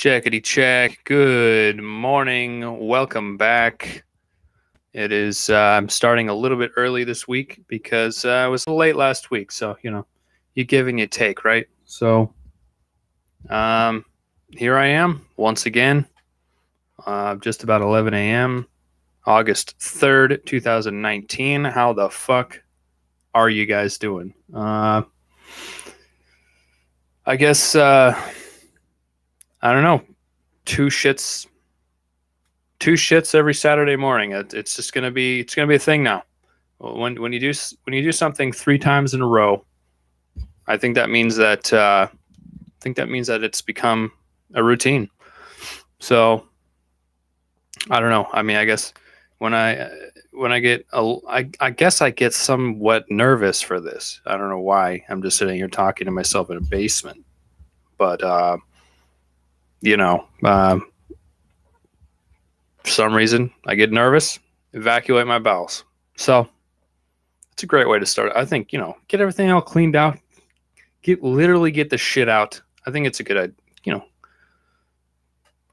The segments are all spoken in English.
Checkity check. Good morning. Welcome back. It is, I'm starting a little bit early this week because I was late last week. So, you give and you take, right? So, here I am once again, just about 11 a.m., August 3rd, 2019. How the fuck are you guys doing? I guess, I don't know, two shits every Saturday morning. It's just gonna be a thing now. When you do something three times in a row, I think that means that it's become a routine. So I don't know. I mean, I guess when I get I guess I get somewhat nervous for this. I don't know why. I'm just sitting here talking to myself in a basement, but for some reason, I get nervous, evacuate my bowels. So it's a great way to start. I think, get everything all cleaned out, get the shit out. I think it's a good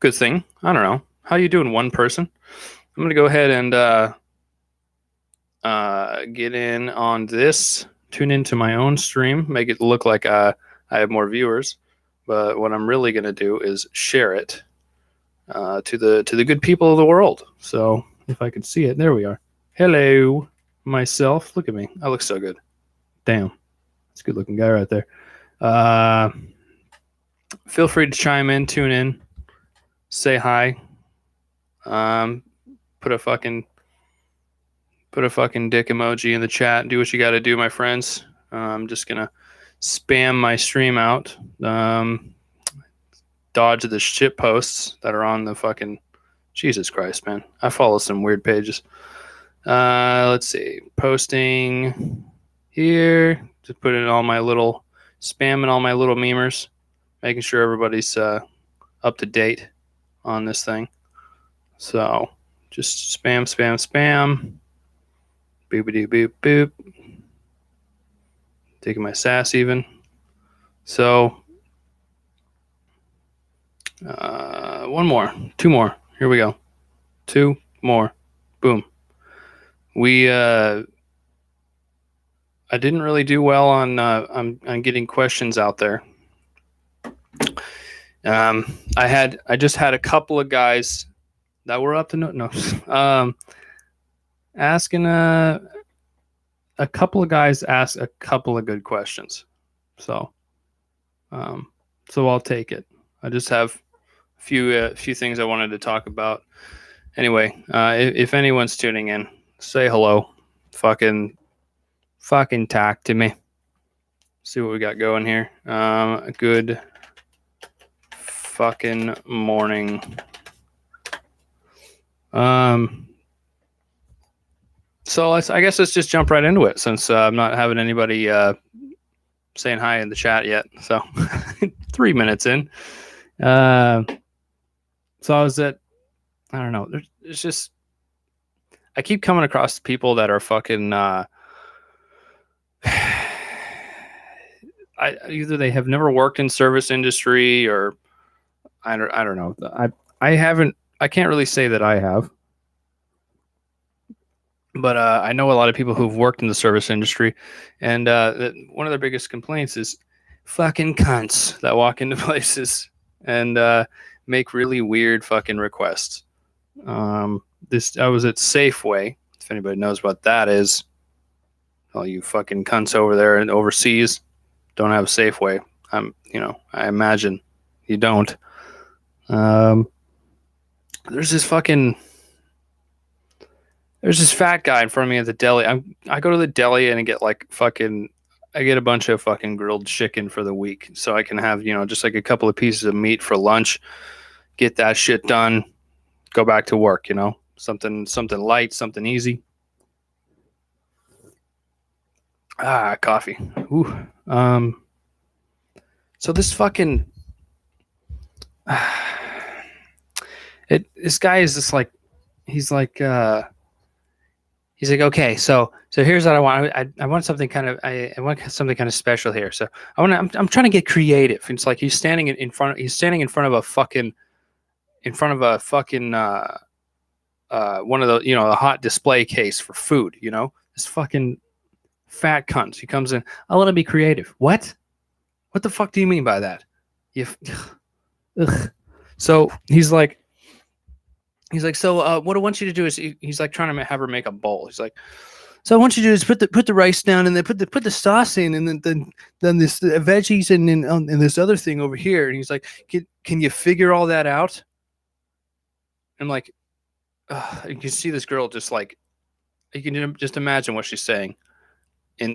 thing. I don't know. How you doing, one person? I'm going to go ahead and get in on this, tune into my own stream, make it look like I have more viewers. But what I'm really going to do is share it to the good people of the world. So if I could see it, there we are. Hello, myself. Look at me. I look so good. Damn, that's a good looking guy right there. Feel free to chime in, tune in, say hi. Put a fucking dick emoji in the chat. Do what you got to do, my friends. I'm just gonna spam my stream out. Dodge the shit posts that are on the fucking Jesus Christ, man. I follow some weird pages. Let's see. Posting here. Just put in all my little spamming all my little memers, making sure everybody's up to date on this thing. So just spam. Boopity boop boop. Taking my sass even. So two more. Here we go. Two more. Boom. I didn't really do well on getting questions out there. I just had a couple of guys that were up to asking a couple of guys asked a couple of good questions. So I'll take it. I just have a few things I wanted to talk about. Anyway, if anyone's tuning in, say hello. Fucking talk to me. See what we got going here. Good fucking morning. So I guess let's just jump right into it, since I'm not having anybody saying hi in the chat yet. So 3 minutes in. So I was at, I don't know. There's just, I keep coming across people that are fucking either they have never worked in service industry, or I don't know. I can't really say that I have. But I know a lot of people who've worked in the service industry, and one of their biggest complaints is fucking cunts that walk into places and make really weird fucking requests. I was at Safeway. If anybody knows what that is, all you fucking cunts over there and overseas don't have a Safeway. I imagine you don't. There's this fat guy in front of me at the deli. I go to the deli and I get a bunch of fucking grilled chicken for the week, so I can have, just like a couple of pieces of meat for lunch, get that shit done, go back to work, something light, something easy. Coffee. Ooh. So this fucking this guy is just like, he's like He's like, okay, so here's what I want. I want something kind of I want something kind of special here. So I'm trying to get creative. And it's like he's standing in front of a fucking one of the a hot display case for food. This fucking fat cunt. He comes in. I want to be creative. What? What the fuck do you mean by that? You. Ugh. So he's like, so what I want you to do is he's like trying to have her make a bowl. He's like, so I want you to do is put the rice down and then put the sauce in and then this the veggies and this other thing over here. And he's like, can you figure all that out? And like, you can see this girl just like, you can just imagine what she's saying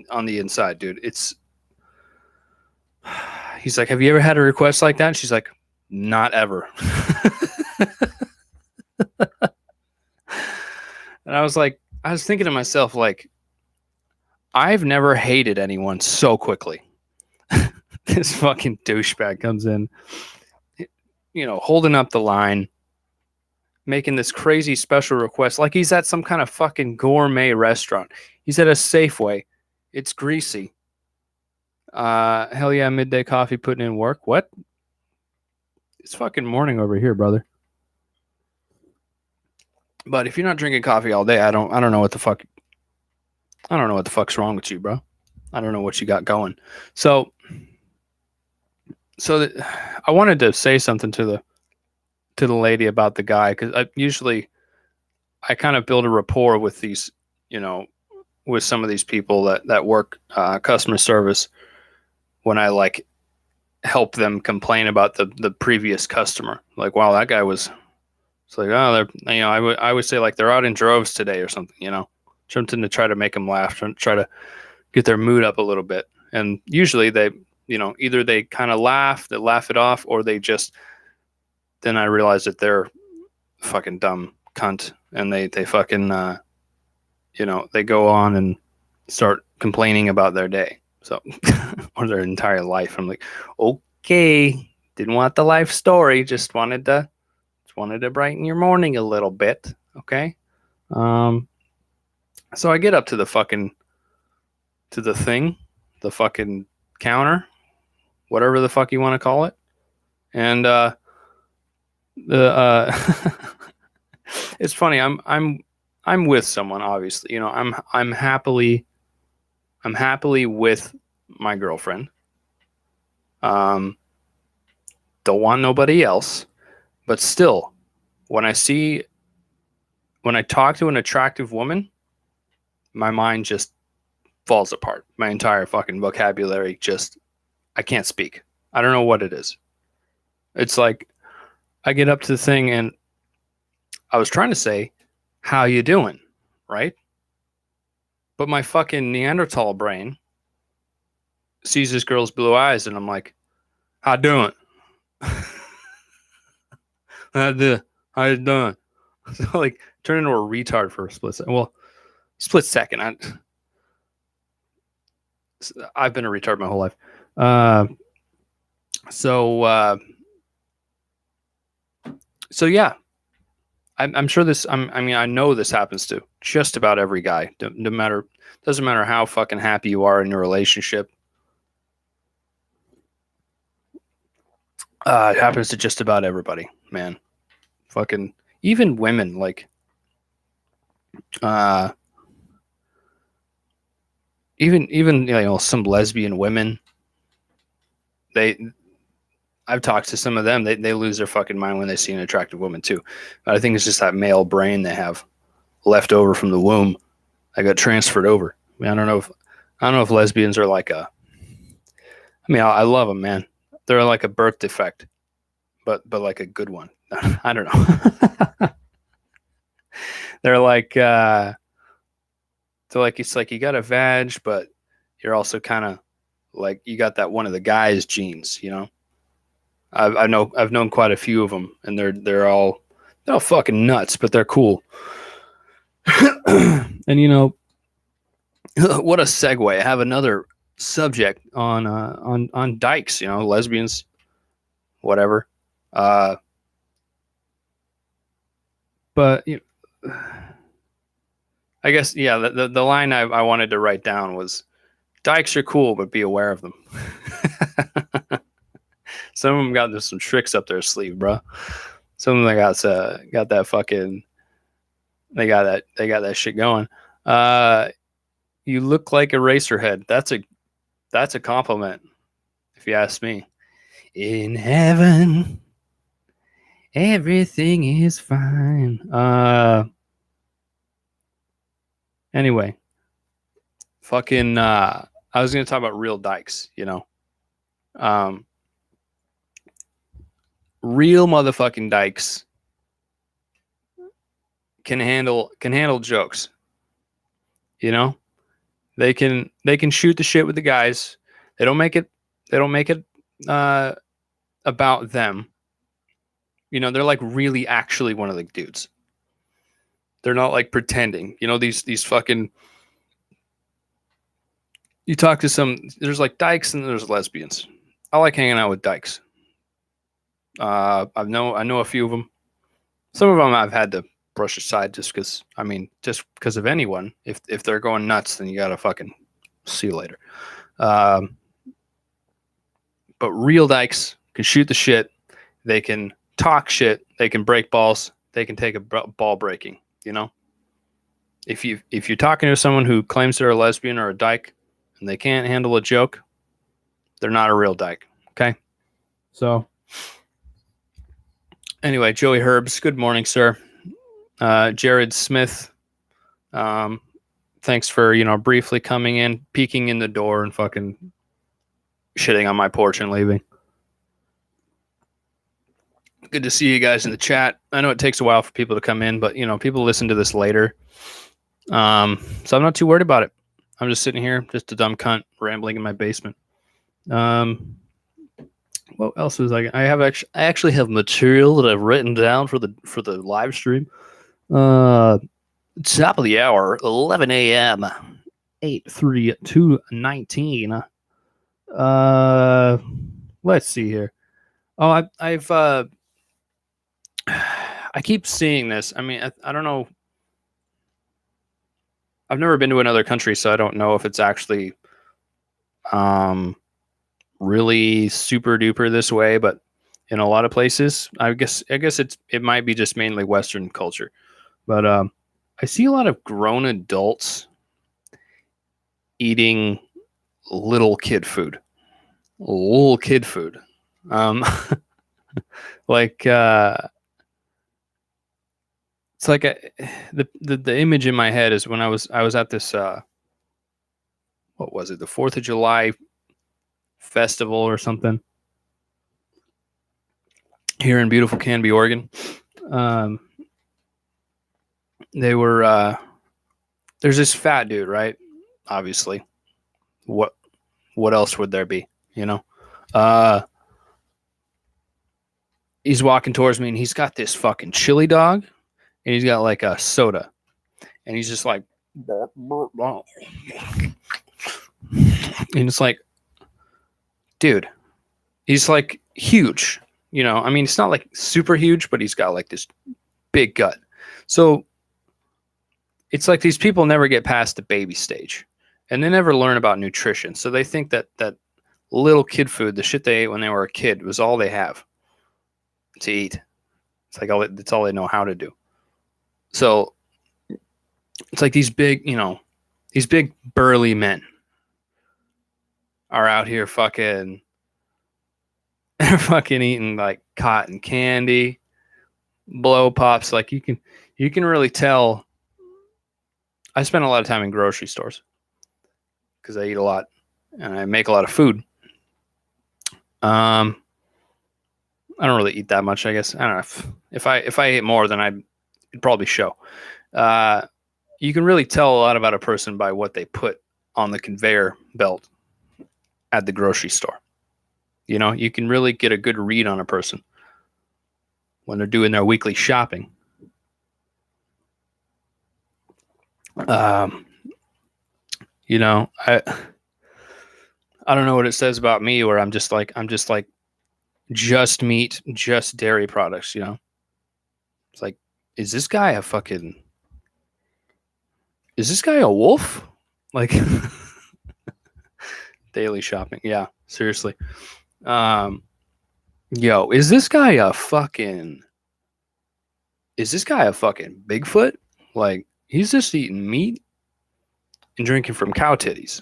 on the inside, dude. He's like, have you ever had a request like that? And she's like, not ever. And I was thinking to myself, like, I've never hated anyone so quickly. This fucking douchebag comes in, holding up the line, making this crazy special request like he's at some kind of fucking gourmet restaurant. He's at a Safeway. It's greasy. Hell yeah, midday coffee putting in work. What? It's fucking morning over here, brother. But if you're not drinking coffee all day, I don't know what the fuck. I don't know what the fuck's wrong with you, bro. I don't know what you got going. So I wanted to say something to the lady about the guy, because I kind of build a rapport with these, with some of these people that work customer service when I like help them complain about the previous customer. Like, wow, that guy was. It's like, oh, they're, I would say like they're out in droves today or something, something to try to make them laugh, try to get their mood up a little bit. And usually they, either they kind of laugh it off, or they just, then I realize that they're fucking dumb cunt and they fucking, they go on and start complaining about their day. So, or their entire life. I'm like, okay, didn't want the life story, just wanted to brighten your morning a little bit. Okay. So I get up to the fucking counter, whatever the fuck you want to call it. And it's funny, I'm with someone, obviously. I'm happily with my girlfriend. Don't want nobody else. But still, when I talk to an attractive woman, my mind just falls apart. My entire fucking vocabulary I can't speak. I don't know what it is. It's like I get up to the thing and I was trying to say, how you doing? Right? But my fucking Neanderthal brain sees this girl's blue eyes and I'm like, how doing? How you doing? So like turn into a retard for a split second. Well, split second. I've been a retard my whole life. So yeah, I'm sure this. I know this happens to just about every guy. Doesn't matter how fucking happy you are in your relationship. It happens to just about everybody, man. Fucking even women, like, even some lesbian women. I've talked to some of them. They lose their fucking mind when they see an attractive woman too. But I think it's just that male brain they have left over from the womb. I got transferred over. I don't know if lesbians are like I love them, man. They're like a birth defect, but like a good one. I don't know. They're like it's like you got a vag, but you're also kind of like you got that one of the guy's genes, I've known quite a few of them, and they're all fucking nuts, but they're cool. And what a segue. I have another subject on dykes, lesbians, whatever. But I guess, yeah, the line I wanted to write down was, dykes are cool, but be aware of them. Some of them got some tricks up their sleeve, bro. Some of them got that fucking, they got that shit going. You look like a racerhead. That's a compliment, if you ask me. In heaven, everything is fine. Anyway, fucking, I was gonna talk about real dykes, you know. Real motherfucking dykes can handle jokes. You know, they can shoot the shit with the guys. They don't make it uh, about them. You know, they're like really actually one of the dudes. They're not like pretending. You know, these fucking. You talk to some. There's like dykes and there's lesbians. I like hanging out with dykes. I know a few of them. Some of them I've had to brush aside just because of anyone. If they're going nuts, then you gotta fucking see you later. But real dykes can shoot the shit. They can talk shit. They can break balls. They can take a ball breaking. You know, if you're talking to someone who claims they're a lesbian or a dyke and they can't handle a joke, they're not a real dyke. Okay, so. Anyway, Joey Herbs, good morning, sir. Jared Smith, thanks for, briefly coming in, peeking in the door and fucking shitting on my porch and leaving. Good to see you guys in the chat. I know it takes a while for people to come in, but, people listen to this later. So I'm not too worried about it. I'm just sitting here, just a dumb cunt, rambling in my basement. What else is I actually have material that I've written down for the live stream. Top of the hour, 11 a.m. 8/3/2/19. Let's see here. Oh, I've I keep seeing this. I mean, I don't know. I've never been to another country, so I don't know if it's actually really super duper this way, but in a lot of places, I guess it might be just mainly Western culture, but I see a lot of grown adults eating little kid food, like it's like the image in my head is when I was at this what was it, the 4th of July festival or something here in beautiful Canby, Oregon. They were there's this fat dude, right? Obviously, what else would there be? He's walking towards me and he's got this fucking chili dog and he's got like a soda and he's just like, and it's like, dude, he's like huge, I mean, it's not like super huge, but he's got like this big gut. So it's like these people never get past the baby stage and they never learn about nutrition. So they think that little kid food, the shit they ate when they were a kid, was all they have to eat. It's like that's all they know how to do. So it's like these big burly men are out here fucking eating like cotton candy, blow pops. Like you can really tell. I spend a lot of time in grocery stores because I eat a lot and I make a lot of food. I don't really eat that much, I guess. I don't know if I ate more, then it'd probably show. You can really tell a lot about a person by what they put on the conveyor belt at the grocery store. You can really get a good read on a person when they're doing their weekly shopping. I don't know what it says about me where I'm just like just meat, just dairy products, It's like, is this guy a fucking is this guy a wolf? Like daily shopping. Yeah, seriously. Yo, is this guy a fucking Bigfoot? Like, he's just eating meat and drinking from cow titties.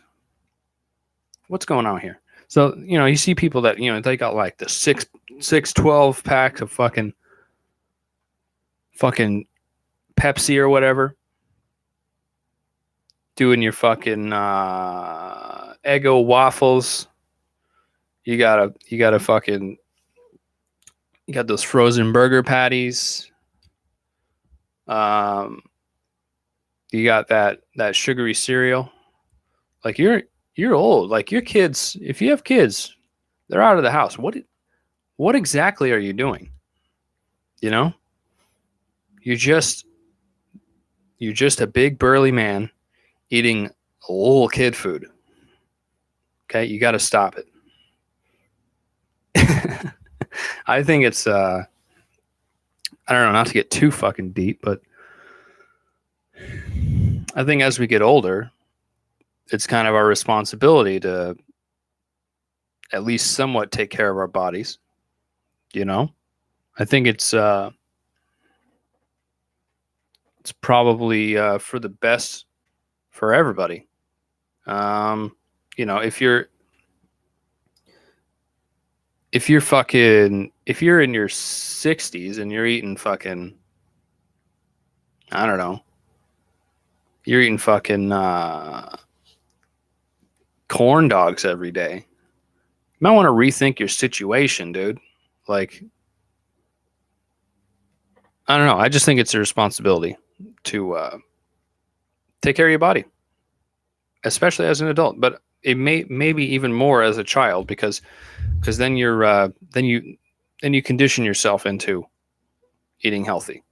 What's going on here? So, you see people that, they got like the 12 packs of fucking Pepsi or whatever. Doing your fucking Eggo waffles. You got those frozen burger patties. You got that sugary cereal. Like you're old. Like your kids, if you have kids, they're out of the house. What exactly are you doing? You're just a big burly man eating little kid food. Okay, you got to stop it. I think it's I don't know, not to get too fucking deep, but I think as we get older, it's kind of our responsibility to at least somewhat take care of our bodies. I think it's probably for the best for everybody. If you're in your 60s and you're eating fucking, I don't know, you're eating fucking corn dogs every day, you might want to rethink your situation, dude. Like, I don't know. I just think it's a responsibility to take care of your body, especially as an adult. But it maybe even more as a child because then you condition yourself into eating healthy.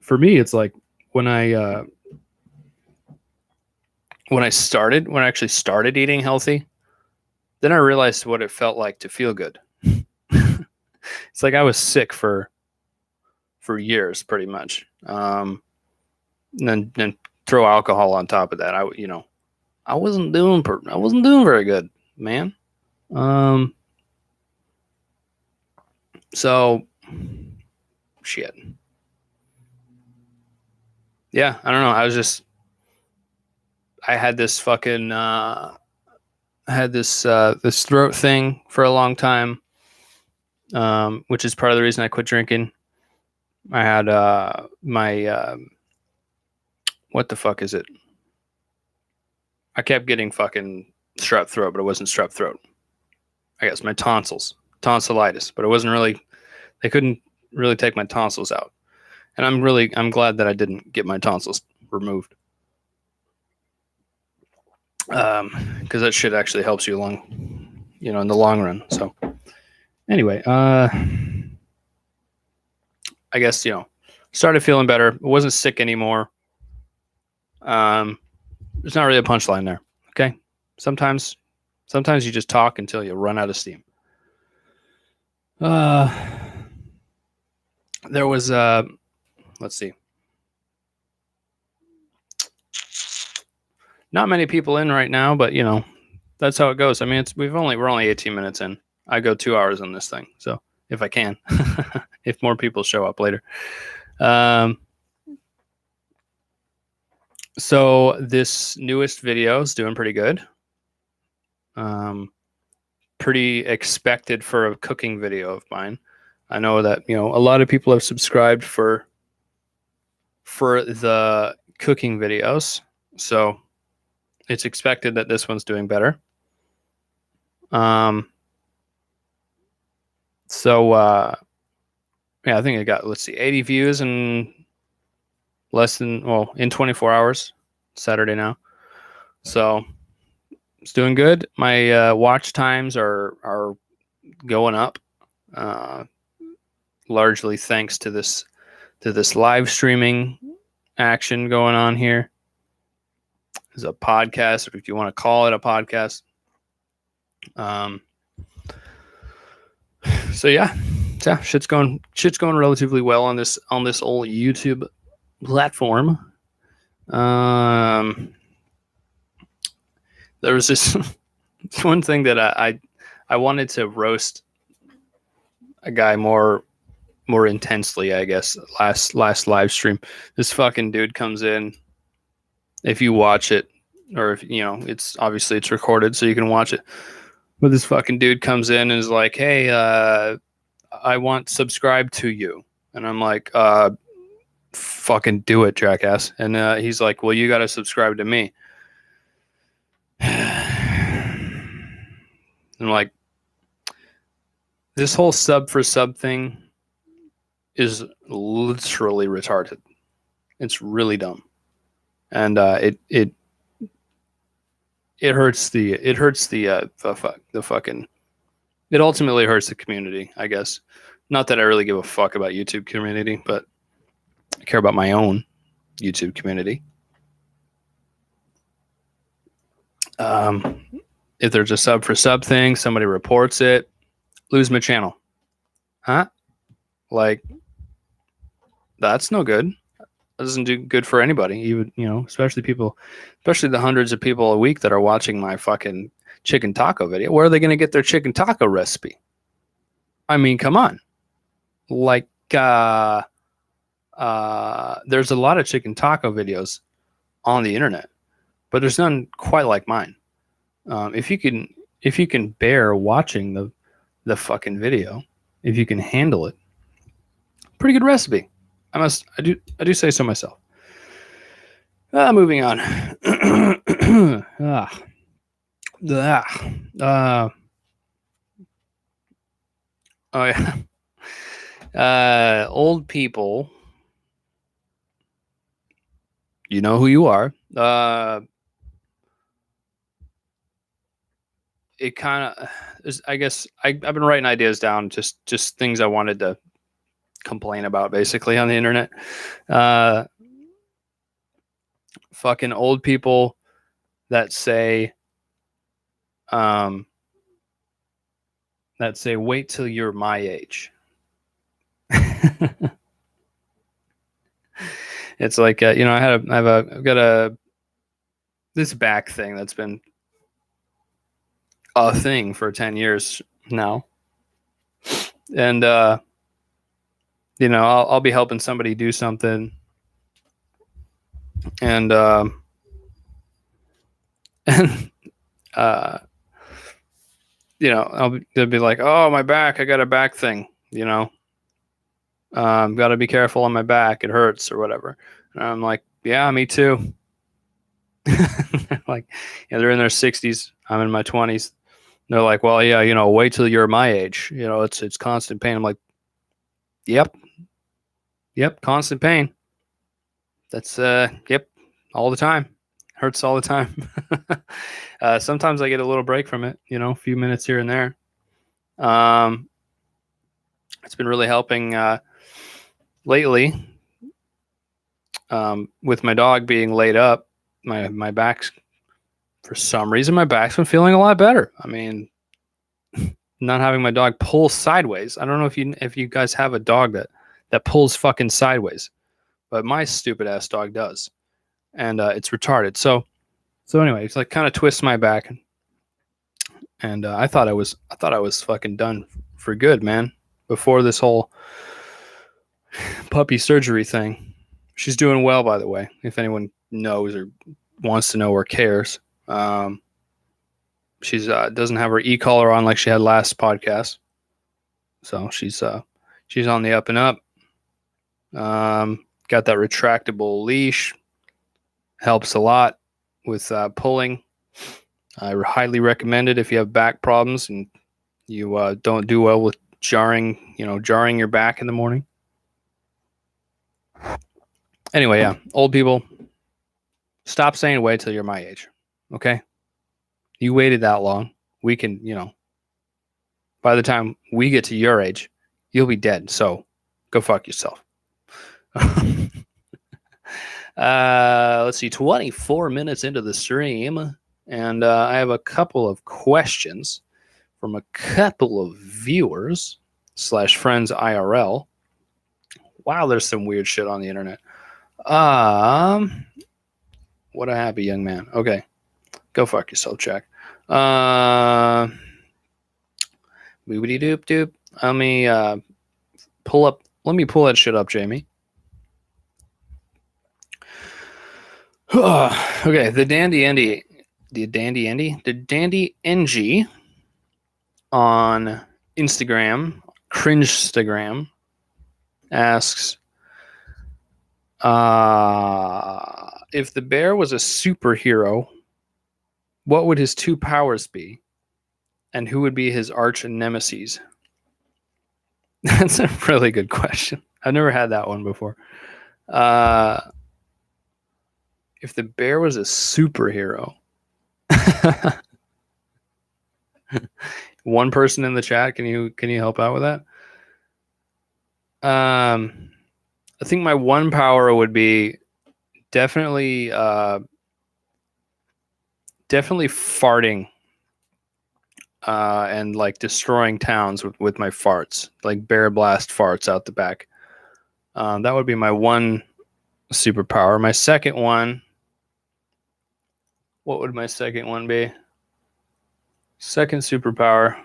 For me, it's like when I actually started eating healthy, then I realized what it felt like to feel good. It's like I was sick for years, pretty much. And then throw alcohol on top of that. I wasn't doing very good, man. So shit. Yeah, I don't know. I had this fucking this throat thing for a long time, which is part of the reason I quit drinking. I had my what the fuck is it? I kept getting fucking strep throat, but it wasn't strep throat. I guess my tonsillitis, but it wasn't really. They couldn't really take my tonsils out, and I'm glad that I didn't get my tonsils removed. Because that shit actually helps you in the long run. So anyway, I guess, started feeling better. Wasn't sick anymore. There's not really a punchline there. Okay. Sometimes you just talk until you run out of steam. There was, let's see. Not many people in right now, but that's how it goes. I mean, we're only 18 minutes in. I go 2 hours on this thing. So if I can, if more people show up later. So this newest video is doing pretty good. Pretty expected for a cooking video of mine. I know that, a lot of people have subscribed for the cooking videos. So it's expected that this one's doing better. Yeah, I think I got, 80 views in in 24 hours, Saturday now. So it's doing good. My watch times are going up, largely thanks to this live streaming action going on here. It's a podcast, if you want to call it a podcast. So yeah, shit's going relatively well on this old YouTube platform. There was this one thing that I wanted to roast a guy more intensely, I guess. Last live stream, this fucking dude comes in. If you watch it, or if it's obviously it's recorded, so you can watch it. But this fucking dude comes in and is like, "Hey, I want subscribe to you," and I'm like, "Fucking do it, jackass!" And he's like, "Well, you got to subscribe to me." I'm like, this whole sub for sub thing is literally retarded. It's really dumb, and it hurts the fucking. It ultimately hurts the community, I guess. Not that I really give a fuck about YouTube community, but I care about my own YouTube community. If there's a sub for sub thing, somebody reports it, lose my channel. Huh? Like, that's no good. That doesn't do good for anybody. Even, especially the hundreds of people a week that are watching my fucking chicken taco video. Where are they going to get their chicken taco recipe? I mean, come on. Like, there's a lot of chicken taco videos on the internet, but there's none quite like mine. If you can bear watching the fucking video, if you can handle it, pretty good recipe. I do say so myself. Moving on. Oh yeah. Old people, you know who you are. It kind of, I guess, I've been writing ideas down, just things I wanted to complain about, basically, on the internet. Fucking old people that say, wait till you're my age. It's like, I've got this back thing that's been a thing for 10 years now. And, I'll be helping somebody do something. And, they'll be like, "Oh, my back, I got a back thing, got to be careful on my back. It hurts," or whatever. And I'm like, "Yeah, me too." Like, they're in their 60s. I'm in my 20s. They're like, "Well, yeah, wait till you're my age. It's constant pain." I'm like, Yep, constant pain. That's yep, all the time. Hurts all the time. Sometimes I get a little break from it, a few minutes here and there. It's been really helping lately. With my dog being laid up, my back's, for some reason, my back's been feeling a lot better. I mean, not having my dog pull sideways. I don't know if you guys have a dog that pulls fucking sideways, but my stupid ass dog does, and it's retarded. So anyway, it's like kind of twists my back, and I thought I was fucking done for good, man. Before this whole puppy surgery thing. She's doing well, by the way, if anyone knows or wants to know or cares. She's doesn't have her e-collar on like she had last podcast. So she's on the up and up. Got that retractable leash. Helps a lot with pulling. I highly recommend it if you have back problems and you don't do well with jarring your back in the morning. Anyway, yeah, old people, stop saying wait till you're my age. Okay? You waited that long. We can, by the time we get to your age, you'll be dead. So go fuck yourself. Let's see, 24 minutes into the stream, and I have a couple of questions from a couple of viewers / friends IRL. Wow, there's some weird shit on the internet. What a happy young man. Okay. Go fuck yourself, Jack. Boobity doop doop. Let me pull that shit up, Jamie. Okay, the Dandy NG on Instagram, Cringestagram, asks, if the bear was a superhero, what would his two powers be? And who would be his arch nemesis? That's a really good question. I've never had that one before. If the bear was a superhero, one person in the chat, can you help out with that? I think my one power would be definitely farting and like destroying towns with my farts, like bear blast farts out the back. That would be my one superpower. My second one, what would my second one be? Second superpower.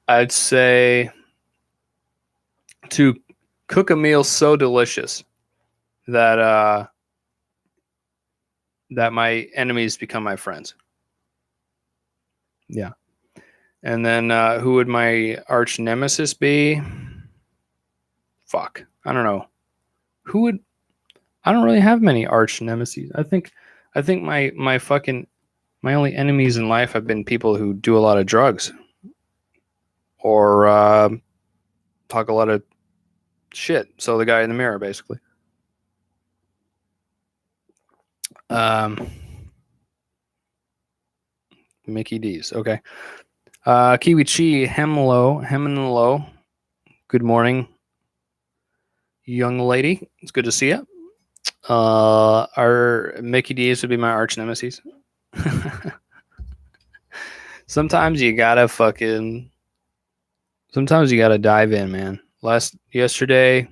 I'd say to cook a meal so delicious that that my enemies become my friends. Yeah. And then who would my arch nemesis be? Fuck. I don't know. Who would... I don't really have many arch nemesis. I think my only enemies in life have been people who do a lot of drugs or talk a lot of shit. So the guy in the mirror, basically. Mickey D's. Okay. Kiwi Chi Hemlo. Good morning, young lady. It's good to see you. Our Mickey D's would be my arch nemesis. Sometimes you gotta dive in, man. Yesterday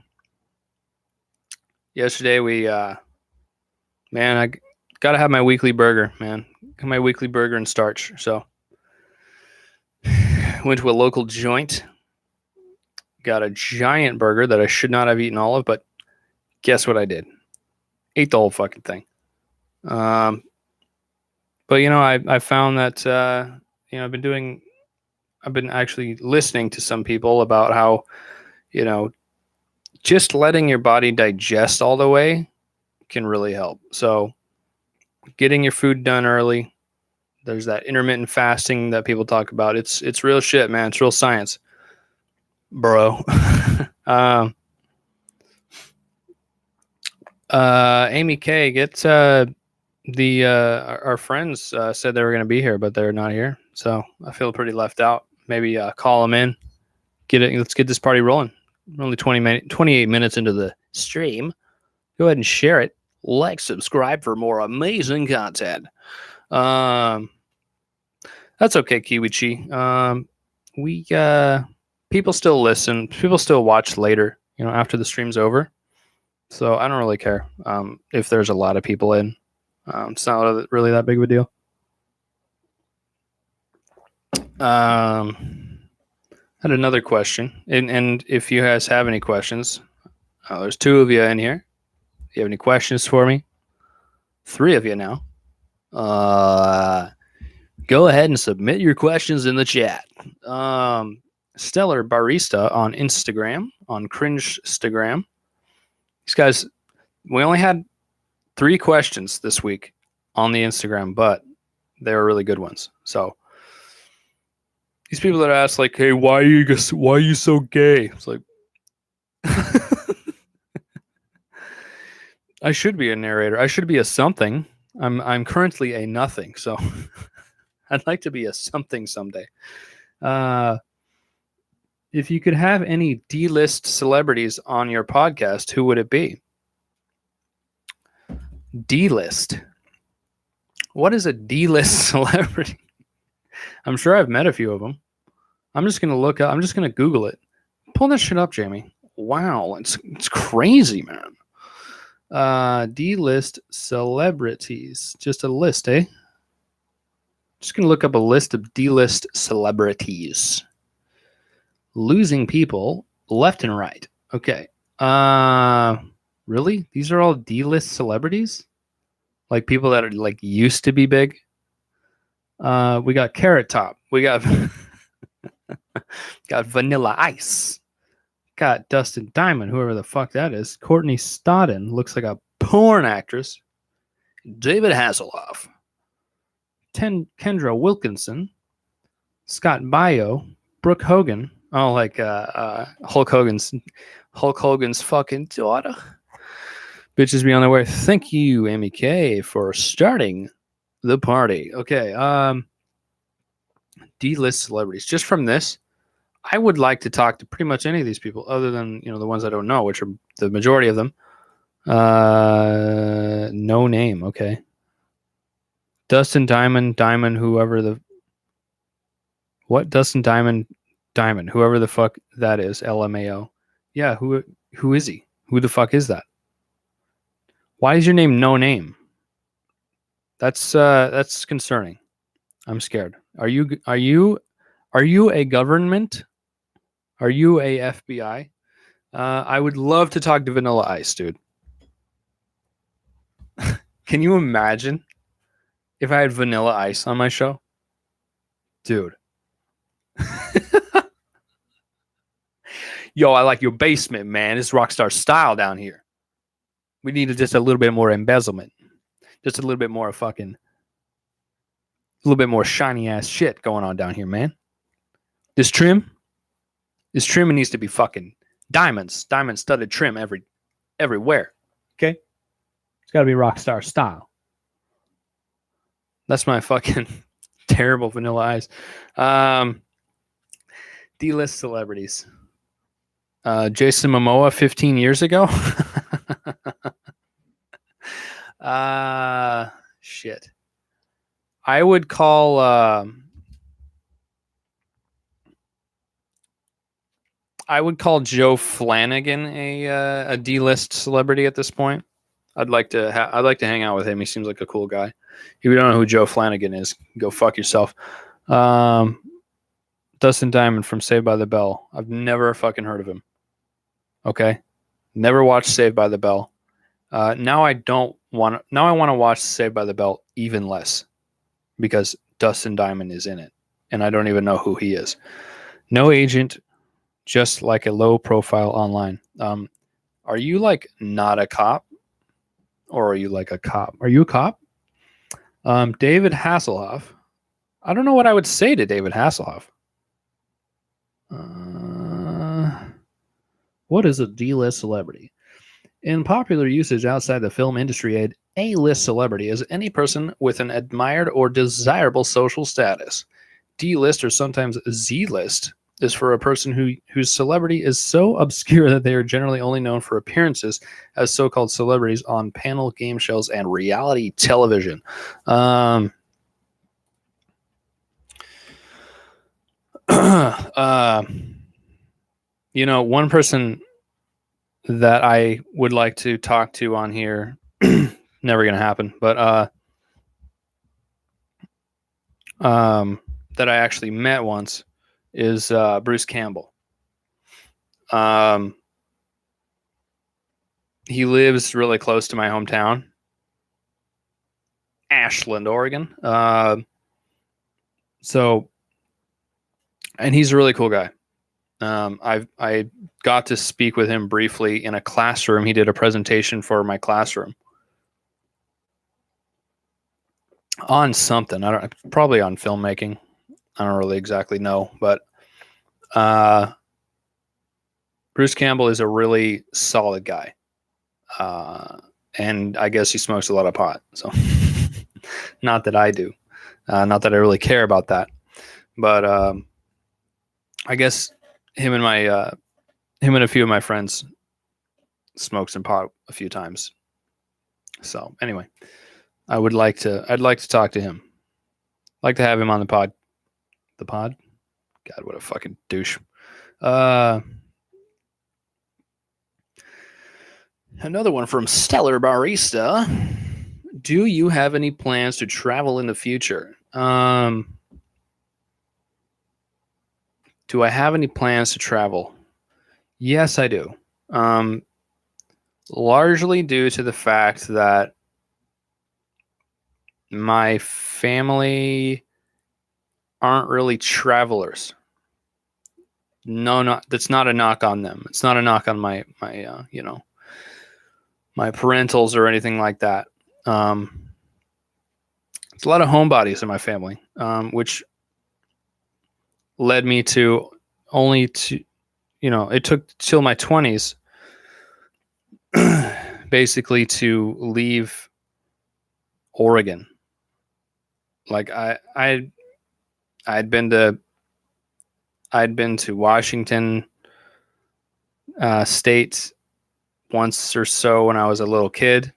we man, I gotta have my weekly burger, man. My weekly burger and starch. So went to a local joint, got a giant burger that I should not have eaten all of, but guess what I did? Ate the whole fucking thing. But I found that I've been actually listening to some people about how, just letting your body digest all the way can really help. So getting your food done early. There's that intermittent fasting that people talk about. It's real shit, man. It's real science, bro. Amy K, get our friends said they were going to be here, but they're not here. So I feel pretty left out. Maybe call them in. Let's get this party rolling. We're only 28 minutes into the stream. Go ahead and share it. Like, subscribe for more amazing content. That's okay, Kiwichi. People still listen. People still watch later, after the stream's over. So I don't really care if there's a lot of people in. It's not really that big of a deal. Had another question, and if you guys have any questions, there's 2 of you in here. If you have any questions for me, 3 of you now. Go ahead and submit your questions in the chat. Stellar Barista on Instagram, on Cringestagram. These guys, we only had 3 questions this week on the Instagram, but they were really good ones. So these people that ask, like, "Hey, why are you so gay?" It's like, I should be a narrator. I should be a something. I'm currently a nothing. So I'd like to be a something someday. If you could have any D-list celebrities on your podcast, who would it be? D-list. What is a D-list celebrity? I'm sure I've met a few of them. I'm just going to Google it. pull this shit up, Jamie. Wow, it's crazy, man. D-list celebrities. Just a list, eh? Just gonna look up a list of D-list celebrities. Losing people left and right. Okay. Really? These are all D-list celebrities? Like people that are like used to be big? We got Carrot Top. We got got Vanilla Ice. Got Dustin Diamond, whoever the fuck that is. Courtney Stodden looks like a porn actress. David Hasselhoff. Kendra Wilkinson. Scott Baio. Brooke Hogan. Oh, like Hulk Hogan's fucking daughter. Bitches be on their way. Thank you, Amy K, for starting the party. Okay. D-list celebrities. Just from this, I would like to talk to pretty much any of these people, other than the ones I don't know, which are the majority of them. No name. Okay. Dustin Diamond, whoever the what? Dustin Diamond, whoever the fuck that is. LMAO. Yeah. Who is he? Who the fuck is that? Why is your name No Name? That's concerning. I'm scared. Are you a government? Are you a FBI? I would love to talk to Vanilla Ice, dude. Can you imagine if I had Vanilla Ice on my show? Dude. Yo, I like your basement, man. It's rockstar style down here. We need just a little bit more embezzlement. Just a little bit more fucking... A little bit more shiny ass shit going on down here, man. This trim needs to be fucking diamond studded trim everywhere. Okay? It's got to be rockstar style. That's my fucking terrible Vanilla Ice. D-list celebrities. Jason Momoa 15 years ago. Shit. I would call Joe Flanagan a D-list celebrity at this point. I'd like to hang out with him. He seems like a cool guy. If you don't know who Joe Flanagan is, go fuck yourself. Dustin Diamond from Saved by the Bell. I've never fucking heard of him. Okay, never watched Saved by the Bell. Now I want to watch Saved by the Bell even less because Dustin Diamond is in it, and I don't even know who he is. No agent, just like a low profile online. Are you like not a cop, or are you like a cop? Are you a cop? David Hasselhoff. I don't know what I would say to David Hasselhoff. What is a D-list celebrity? In popular usage outside the film industry, A-list celebrity is any person with an admired or desirable social status. D-list, or sometimes Z-list, is for a person whose celebrity is so obscure that they are generally only known for appearances as so-called celebrities on panel game shows and reality television. One person that I would like to talk to on here, never going to happen, but that I actually met once is Bruce Campbell. He lives really close to my hometown, Ashland, Oregon. And he's a really cool guy. I got to speak with him briefly in a classroom. He did a presentation for my classroom on something. Probably on filmmaking. I don't really exactly know, but Bruce Campbell is a really solid guy. And I guess he smokes a lot of pot. So not that I do. Not that I really care about that. But I guess him and a few of my friends smoked some pot a few times. So anyway, I'd like to talk to him. Like to have him on the pod. The pod? God, what a fucking douche. Another one from Stellar Barista. Do you have any plans to travel in the future? Do I have any plans to travel? Yes, I do. Largely due to the fact that my family aren't really travelers. No, that's not a knock on them. It's not a knock on my my parentals or anything like that. It's a lot of homebodies in my family, which led me to only to, it took till my 20s basically to leave Oregon. Like I'd been to Washington State once or so when I was a little kid.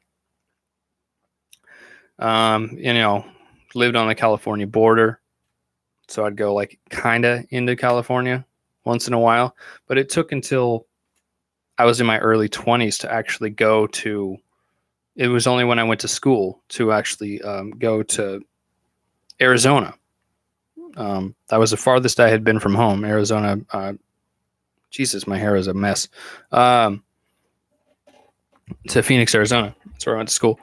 Lived on the California border. So I'd go like kind of into California once in a while. But it took until I was in my early 20s to actually go to, it was only when I went to school to actually go to Arizona. That was the farthest I had been from home, Arizona. Jesus, my hair is a mess. To Phoenix, Arizona. That's where I went to school.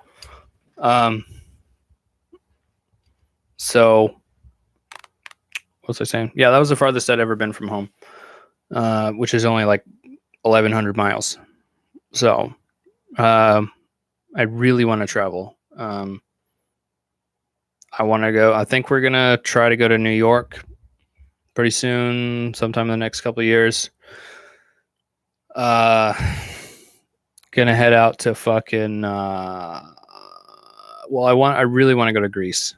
So, what was I saying? Yeah, that was the farthest I'd ever been from home, which is only like 1,100 miles. So, I really want to travel. I want to go. I think we're going to try to go to New York pretty soon, sometime in the next couple of years. Gonna head out to fucking I really want to go to Greece.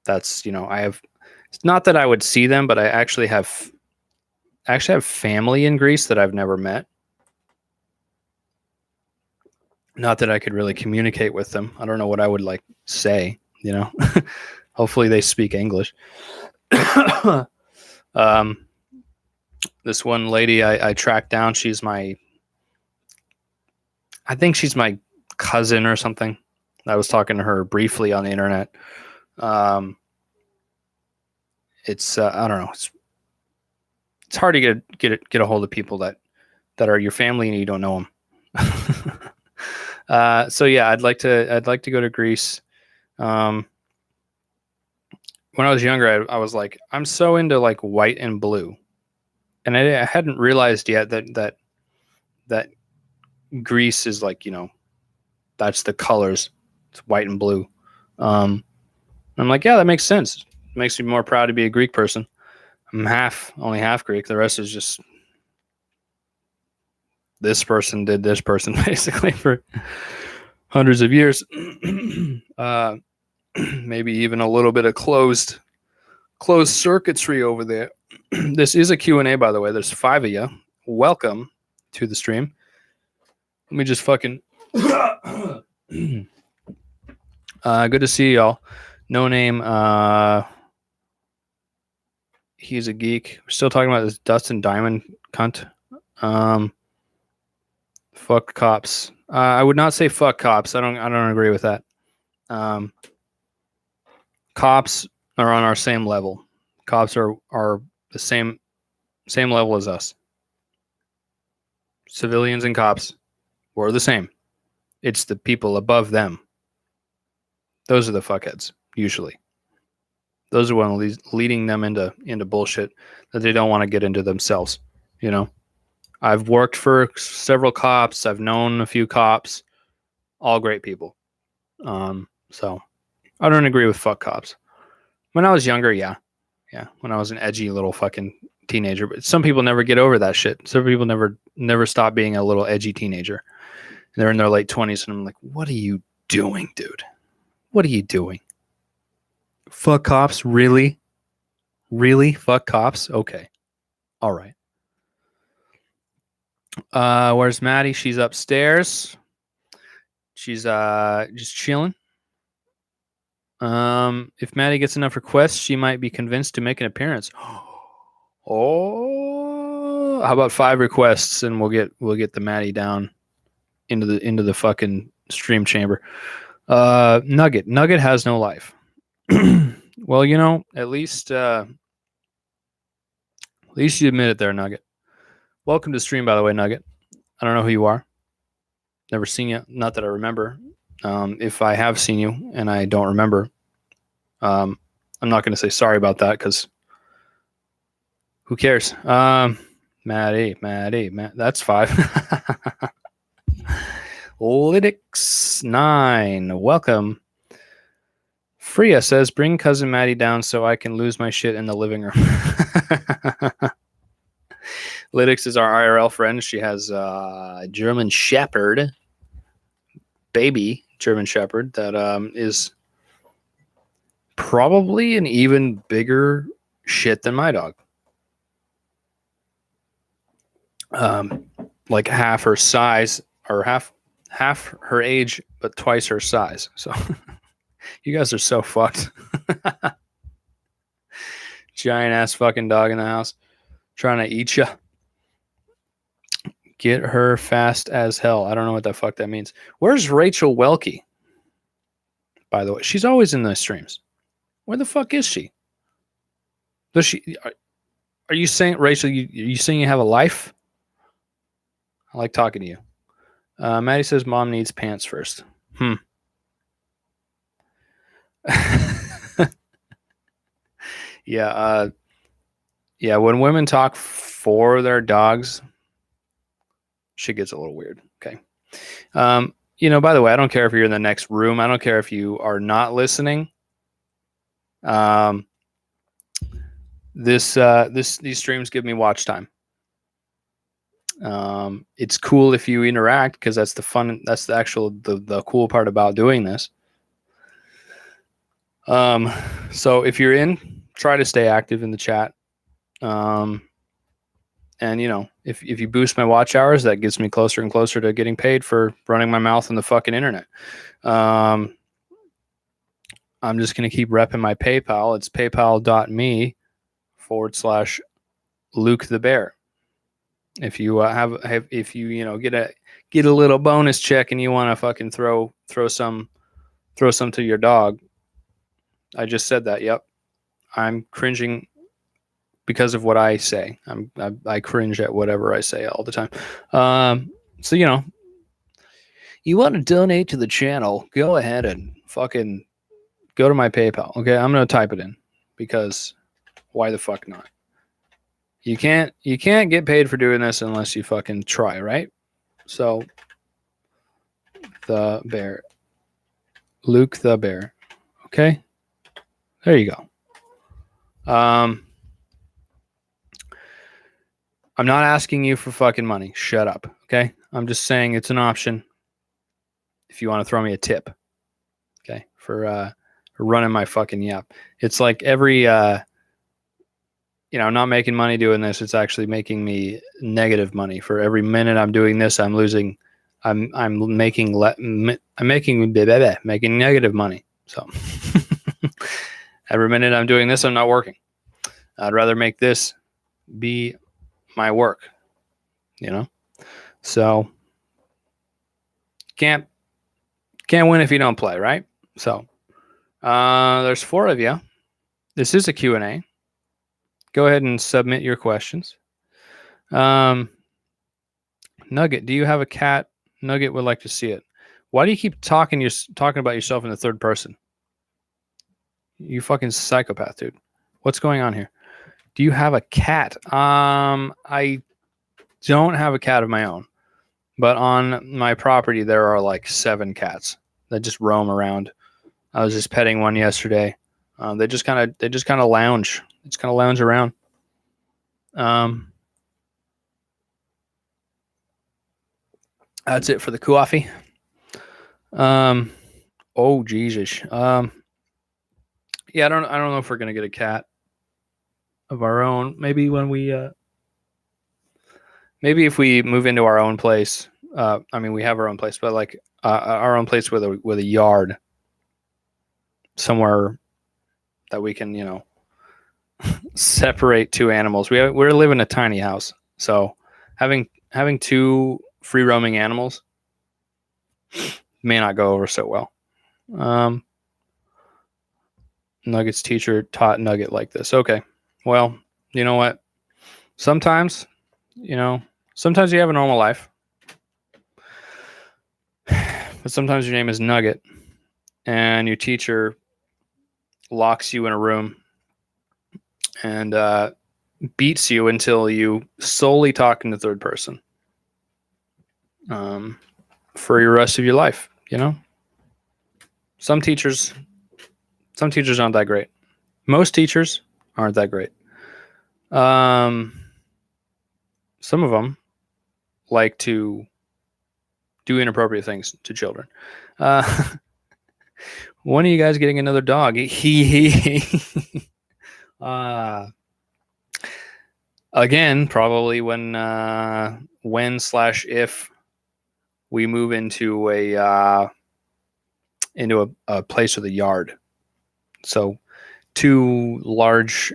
That's, it's not that I would see them, but I actually have family in Greece that I've never met. Not that I could really communicate with them. I don't know what I would like say, Hopefully they speak English. This one lady I tracked down, I think she's my cousin or something. I was talking to her briefly on the internet. It's I don't know. It's hard to get a hold of people that are your family and you don't know them. So yeah, I'd like to go to Greece. When I was younger, I was like, I'm so into like white and blue, and I hadn't realized yet that Greece is like, that's the colors. It's white and blue. I'm like, yeah, that makes sense. It makes me more proud to be a Greek person. I'm only half Greek. The rest is just this person did this person basically for hundreds of years. Maybe even a little bit of closed circuitry over there. This is a Q&A, by the way. There's 5 of you. Welcome to the stream. Let me just fucking good to see y'all. No name. He's a geek. We're still talking about this Dustin Diamond cunt. Fuck cops. I would not say fuck cops. I don't agree with that. Cops are on our same level. Cops are the same level as us. Civilians and cops, we're the same. It's the people above them. Those are the fuckheads, usually. Those are one leading them into bullshit that they don't want to get into themselves. I've worked for several cops. I've known a few cops. All great people. So I don't agree with fuck cops. When I was younger, yeah. When I was an edgy little fucking teenager, but some people never get over that shit. Some people never stop being a little edgy teenager. They're in their late 20s, and I'm like, what are you doing, dude? What are you doing? Fuck cops? Really? Fuck cops? Okay. All right. Where's Maddie? She's upstairs. She's just chilling. If Maddie gets enough requests, she might be convinced to make an appearance. Oh, how about 5 requests and we'll get the Maddie down. into the fucking stream chamber. Nugget has no life. Well, at least you admit it there, Nugget. Welcome to stream, by the way, Nugget. I don't know who you are. Never seen you. Not that I remember. If I have seen you and I don't remember, I'm not going to say sorry about that because who cares? Matt, that's 5. Lytics9, welcome. Freya says, bring cousin Maddie down so I can lose my shit in the living room. Lytics is our IRL friend. She has a German Shepherd, baby German Shepherd, that is probably an even bigger shit than my dog. Like half her size, or half her age, but twice her size. So you guys are so fucked. Giant ass fucking dog in the house trying to eat you. Get her fast as hell. I don't know what the fuck that means. Where's Rachel Welke? By the way, she's always in the streams. Where the fuck is she? Does she? Are you saying, Rachel? You saying you have a life? I like talking to you. Maddie says mom needs pants first. Yeah. Yeah. When women talk for their dogs, shit gets a little weird. Okay. By the way, I don't care if you're in the next room. I don't care if you are not listening. These streams give me watch time. It's cool if you interact because that's the fun. That's the cool part about doing this. So if you're in, try to stay active in the chat. And if you boost my watch hours, that gets me closer and closer to getting paid for running my mouth on the fucking internet. I'm just going to keep repping my PayPal. It's paypal.me/Luke the Bear. If you get a little bonus check and you want to fucking throw some to your dog. I just said that. Yep. I'm cringing because of what I say. I cringe at whatever I say all the time. So you want to donate to the channel, go ahead and fucking go to my PayPal. Okay, I'm gonna type it in because why the fuck not? You can't get paid for doing this unless you fucking try, right? So the bear, Luke the Bear. Okay, there you go. I'm not asking you for fucking money. Shut up. Okay, I'm just saying it's an option if you want to throw me a tip. Okay, for running my fucking yap. It's like every I'm not making money doing this. It's actually making me negative money. For every minute I'm doing this, I'm losing. I'm making negative money. So every minute I'm doing this, I'm not working. I'd rather make this be my work. So can't win if you don't play, right? So there's 4 of you. This is a Q&A. Go ahead and submit your questions. Nugget, do you have a cat? Nugget would like to see it. Why do you keep talking about yourself in the third person? You fucking psychopath, dude. What's going on here? Do you have a cat? I don't have a cat of my own, but on my property there are like 7 cats that just roam around. I was just petting one yesterday. They just kind of lounge. It's kind of lounge around. That's it for the coffee. Oh Jesus. Yeah, I don't know if we're gonna get a cat of our own. Maybe when we maybe if we move into our own place. We have our own place, but like our own place with a yard somewhere that we can separate 2 animals. We live in a tiny house, so having 2 free roaming animals may not go over so well. Nugget's teacher taught Nugget like this. Okay. Well, you know what? Sometimes you have a normal life, but sometimes your name is Nugget and your teacher locks you in a room and beats you until you solely talk in the third person for your rest of your life. Some teachers aren't that great. Most teachers aren't that great. Some of them like to do inappropriate things to children. When are you guys getting another dog? Again, probably when/if we move into a place with a yard. So 2 large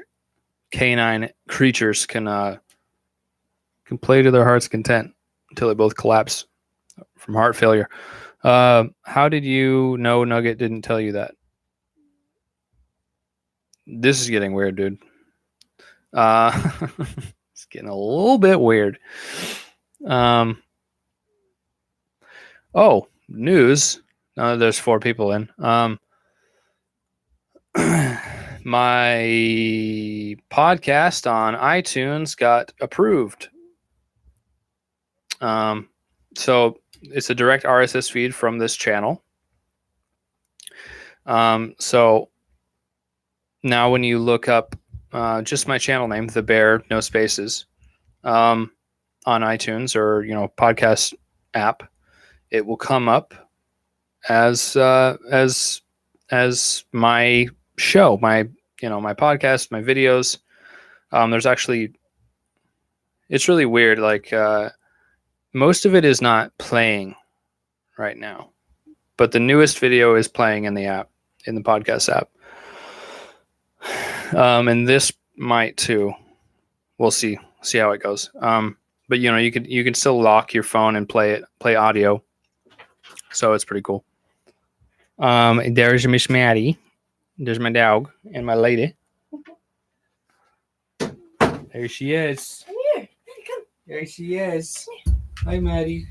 canine creatures can play to their heart's content until they both collapse from heart failure. How did you know Nugget didn't tell you that? This is getting weird, dude. It's getting a little bit weird. News. There's 4 people in. My podcast on iTunes got approved. So it's a direct RSS feed from this channel. So now when you look up just my channel name, TheBear, no spaces, on iTunes or podcast app, it will come up as my show, my podcast, my videos. There's actually, it's really weird. Like most of it is not playing right now, but the newest video is playing in the app, in the podcast app. And this might too. We'll see how it goes. But you can still lock your phone and play audio. So it's pretty cool. There's Miss Maddie. There's my dog and my lady. There she is. Come here. Maddie, come. There she is. Hi, Maddie.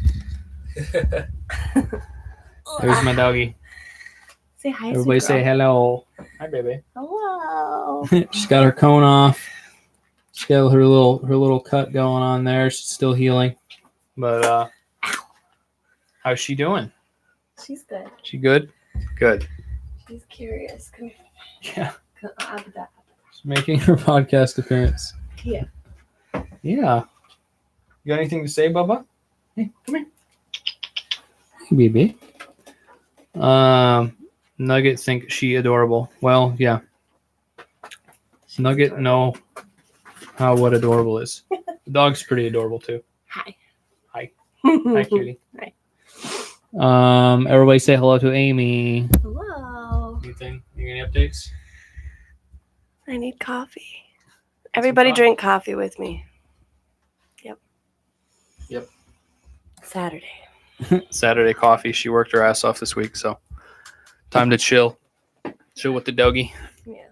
There's my doggy. Say hi. Everybody say hello. Hi, baby. Hello. She's got her cone off. She's got her little cut going on there. She's still healing. But how's she doing? She's good. She good? Good. She's curious. Come here. Yeah. I'll be back. She's making her podcast appearance. Yeah. Yeah. You got anything to say, Bubba? Hey, come here. Hey, baby. Nugget think she adorable. Well, yeah. Nugget know what adorable is. The dog's pretty adorable too. Hi. Hi. Hi, cutie. Hi. Everybody say hello to Amy. Hello. Anything? Any updates? I need coffee. Everybody drink coffee with me. Yep. Saturday coffee. She worked her ass off this week, so time to chill. Chill with the doggy. Yeah.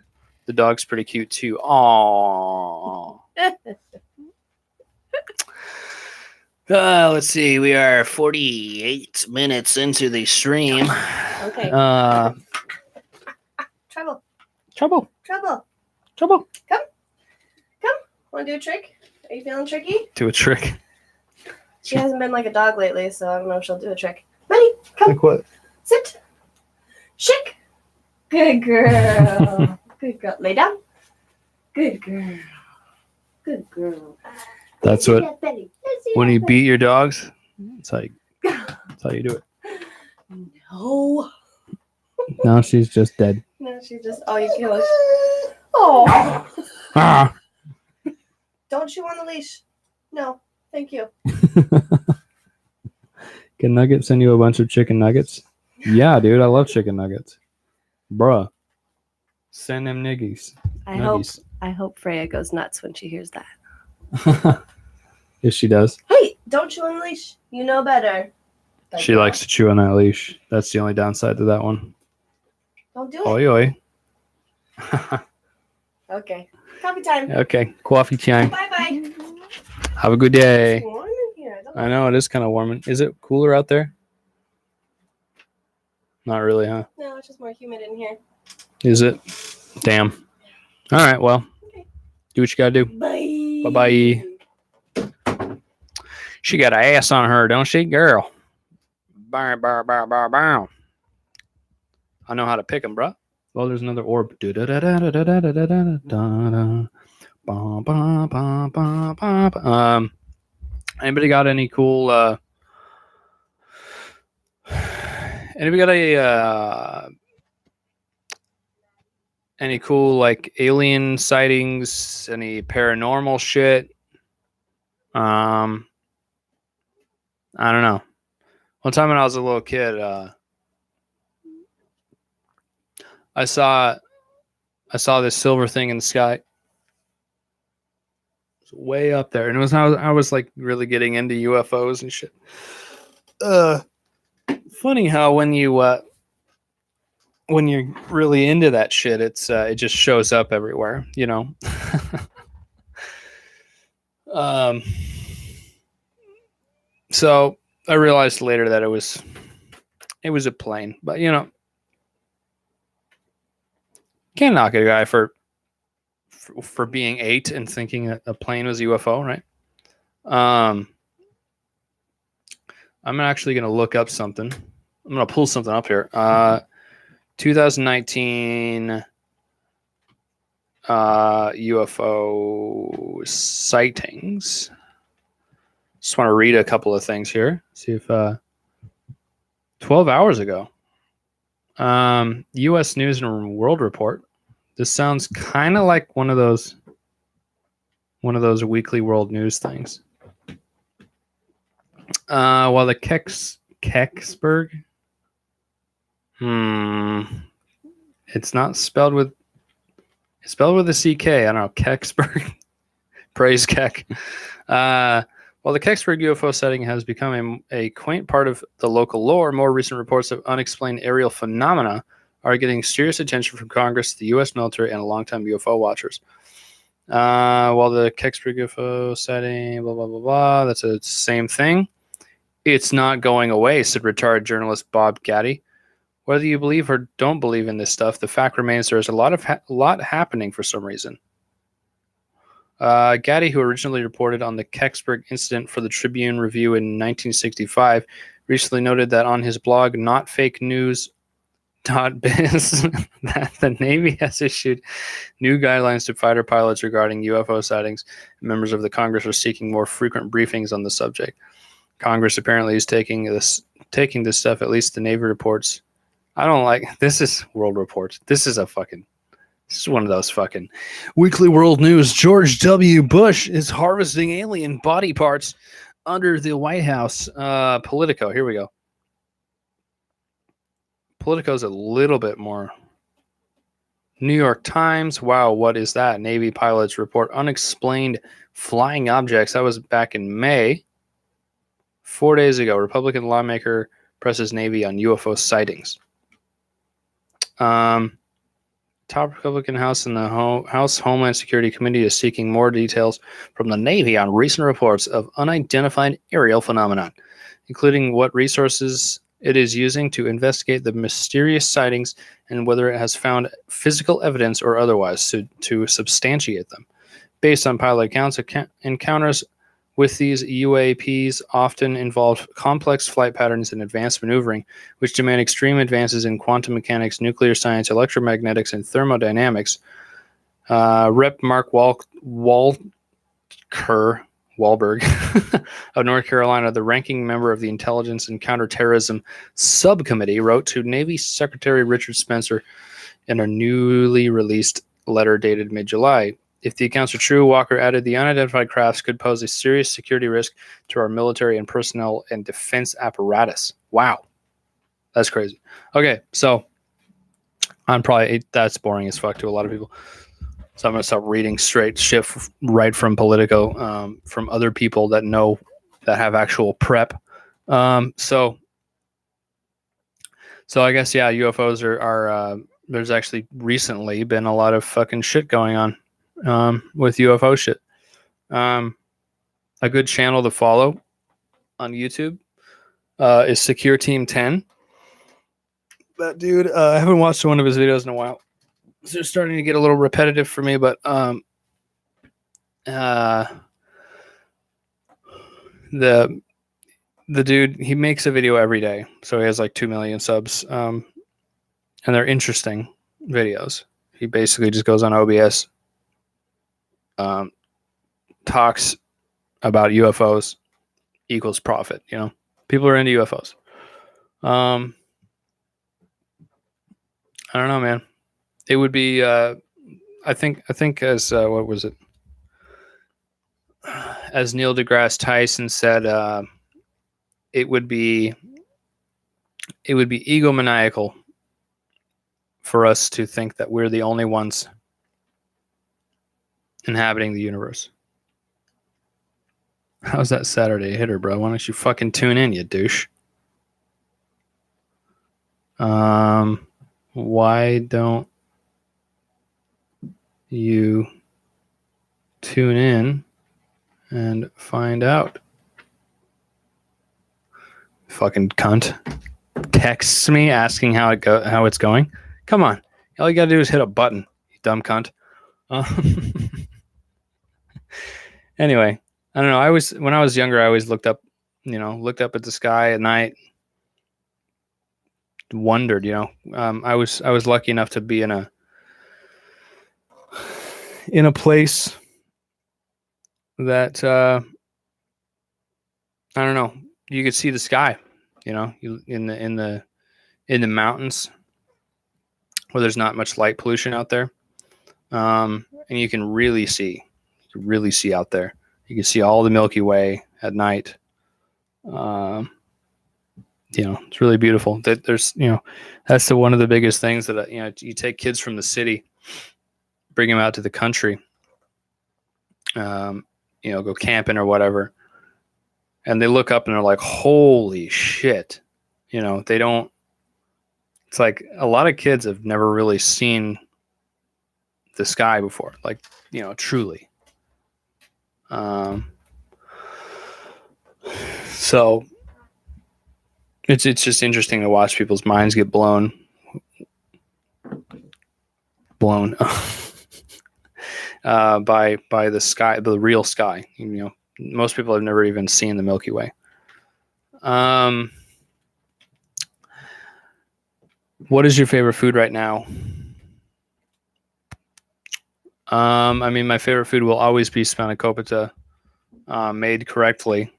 The dog's pretty cute too. Aww. Let's see. We are 48 minutes into the stream. Okay. Trouble. Come. Want to do a trick? Are you feeling tricky? Do a trick. She hasn't been like a dog lately, so I don't know if she'll do a trick. Maddie, come. Like what? Sit. Shake. Good girl. Good girl. Lay down. Good girl. Good girl. That's what. When you beat your dogs, that's how you do it. No. Now she's just dead. No, she's just. Oh, you kill her. Oh. Ah. Don't chew on the leash. No, thank you. Can Nugget send you a bunch of chicken nuggets? Yeah, dude, I love chicken nuggets. Bruh. Send them niggies. I hope Freya goes nuts when she hears that. Yes, she does. Hey, don't chew on the leash. You know better. She likes to chew on that leash. That's the only downside to that one. Don't do it. Oi, oi. Okay. Coffee time. Okay. Coffee time. Bye-bye. Have a good day. It's warm in here. I know, it is kind of warm. Is it cooler out there? Not really, huh? No, it's just more humid in here. Is it? Damn. All right, well, do what you gotta do. Bye. Bye-bye. She got an ass on her, don't she, girl? Bow, bow, bow, bow, bow. I know how to pick them, bro. Well, there's another orb. Anybody got any cool? Anybody got any cool like alien sightings? Any paranormal shit? I don't know. One time when I was a little kid, I saw this silver thing in the sky. It was way up there, and it was I was like really getting into UFOs and shit. Funny how when you're really into that shit, it just shows up everywhere, you know. So I realized later that it was a plane, but you know, can't knock a guy for being 8 and thinking that a plane was a UFO, right? I'm actually going to look up something. I'm going to pull something up here. 2019 UFO sightings. Just want to read a couple of things here. See if 12 hours ago. U.S. News and World Report. This sounds kind of like one of those weekly world news things. While the Kecksburg, it's not spelled with. It's spelled with a CK. I don't know. Kecksburg. Praise Keck. While the Kecksburg UFO sighting has become a quaint part of the local lore, more recent reports of unexplained aerial phenomena are getting serious attention from Congress, the U.S. military, and longtime UFO watchers. While the Kecksburg UFO sighting, blah, blah, blah, blah, that's the same thing. It's not going away, said retired journalist Bob Gaddy. Whether you believe or don't believe in this stuff, the fact remains there is a lot happening for some reason. Gaddy, who originally reported on the Kecksburg incident for the Tribune Review in 1965, recently noted that on his blog, notfakenews.biz, that the Navy has issued new guidelines to fighter pilots regarding UFO sightings. Members of the Congress are seeking more frequent briefings on the subject. Congress apparently is taking this stuff, at least the Navy reports. I don't like this. Is World Report. This is one of those fucking weekly world news. George W. Bush is harvesting alien body parts under the White House. Politico. Here we go. Politico's a little bit more. New York Times. Wow, what is that? Navy pilots report unexplained flying objects. That was back in May. 4 days ago, Republican lawmaker presses Navy on UFO sightings. Top Republican House and the House Homeland Security Committee is seeking more details from the Navy on recent reports of unidentified aerial phenomenon, including what resources it is using to investigate the mysterious sightings and whether it has found physical evidence or otherwise to substantiate them. Based on pilot accounts, encounters with these UAPs often involve complex flight patterns and advanced maneuvering, which demand extreme advances in quantum mechanics, nuclear science, electromagnetics, and thermodynamics. Rep. Mark Wahlberg of North Carolina, the ranking member of the Intelligence and Counterterrorism Subcommittee, wrote to Navy Secretary Richard Spencer in a newly released letter dated mid-July. If the accounts are true, Walker added, the unidentified crafts could pose a serious security risk to our military and personnel and defense apparatus. Wow. That's crazy. Okay, so that's boring as fuck to a lot of people. So I'm going to stop reading straight shit right from Politico, from other people that have actual prep. So So I guess, yeah, UFOs are there's actually recently been a lot of fucking shit going on with UFO shit. A good channel to follow on YouTube is Secure Team 10. That dude, I haven't watched one of his videos in a while. So they're starting to get a little repetitive for me, but the dude, he makes a video every day. So he has like 2 million subs. And they're interesting videos. He basically just goes on OBS, talks about UFOs equals profit. You know, people are into UFOs. I don't know, man. It would be, I think as what was it? As Neil deGrasse Tyson said, it would be egomaniacal for us to think that we're the only ones inhabiting the universe. How's that Saturday hitter, bro? Why don't you fucking tune in, you douche? Why don't you tune in and find out? Fucking cunt. Texts me asking how it's going. Come on. All you gotta do is hit a button, you dumb cunt. Anyway, I don't know. When I was younger, I always looked up at the sky at night, wondered, I was lucky enough to be in a place that I don't know, you could see the sky, in the mountains where there's not much light pollution out there, and you can really see out there. You can see all the Milky Way at night. It's really beautiful. There's, that's one of the biggest things that, you take kids from the city, bring them out to the country, go camping or whatever. And they look up and they're like, holy shit. They don't, it's like a lot of kids have never really seen the sky before, like, truly. So it's just interesting to watch people's minds get blown by the sky, the real sky. Most people have never even seen the Milky Way. What is your favorite food right now? My favorite food will always be spanakopita, made correctly,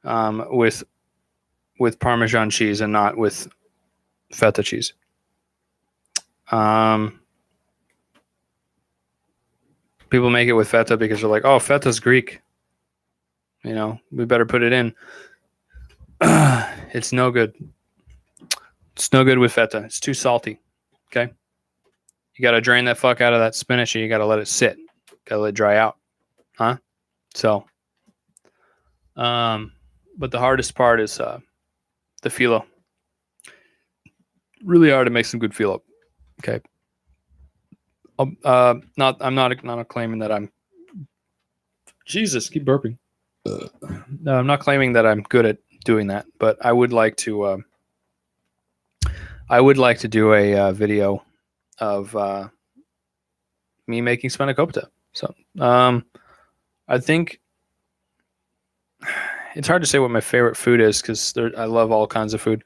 with Parmesan cheese and not with feta cheese. People make it with feta because they're like, oh, feta's Greek. We better put it in. It's no good. It's no good with feta. It's too salty. Okay. You got to drain that fuck out of that spinach and you got to let it sit. Got to let it dry out. Huh? So, but the hardest part is the phyllo. Really hard to make some good phyllo. Okay. I'm not claiming that I'm. Jesus, keep burping. No, I'm not claiming that I'm good at doing that, but I would like to. I would like to do a video of me making spanakopita. So, I think it's hard to say what my favorite food is because I love all kinds of food.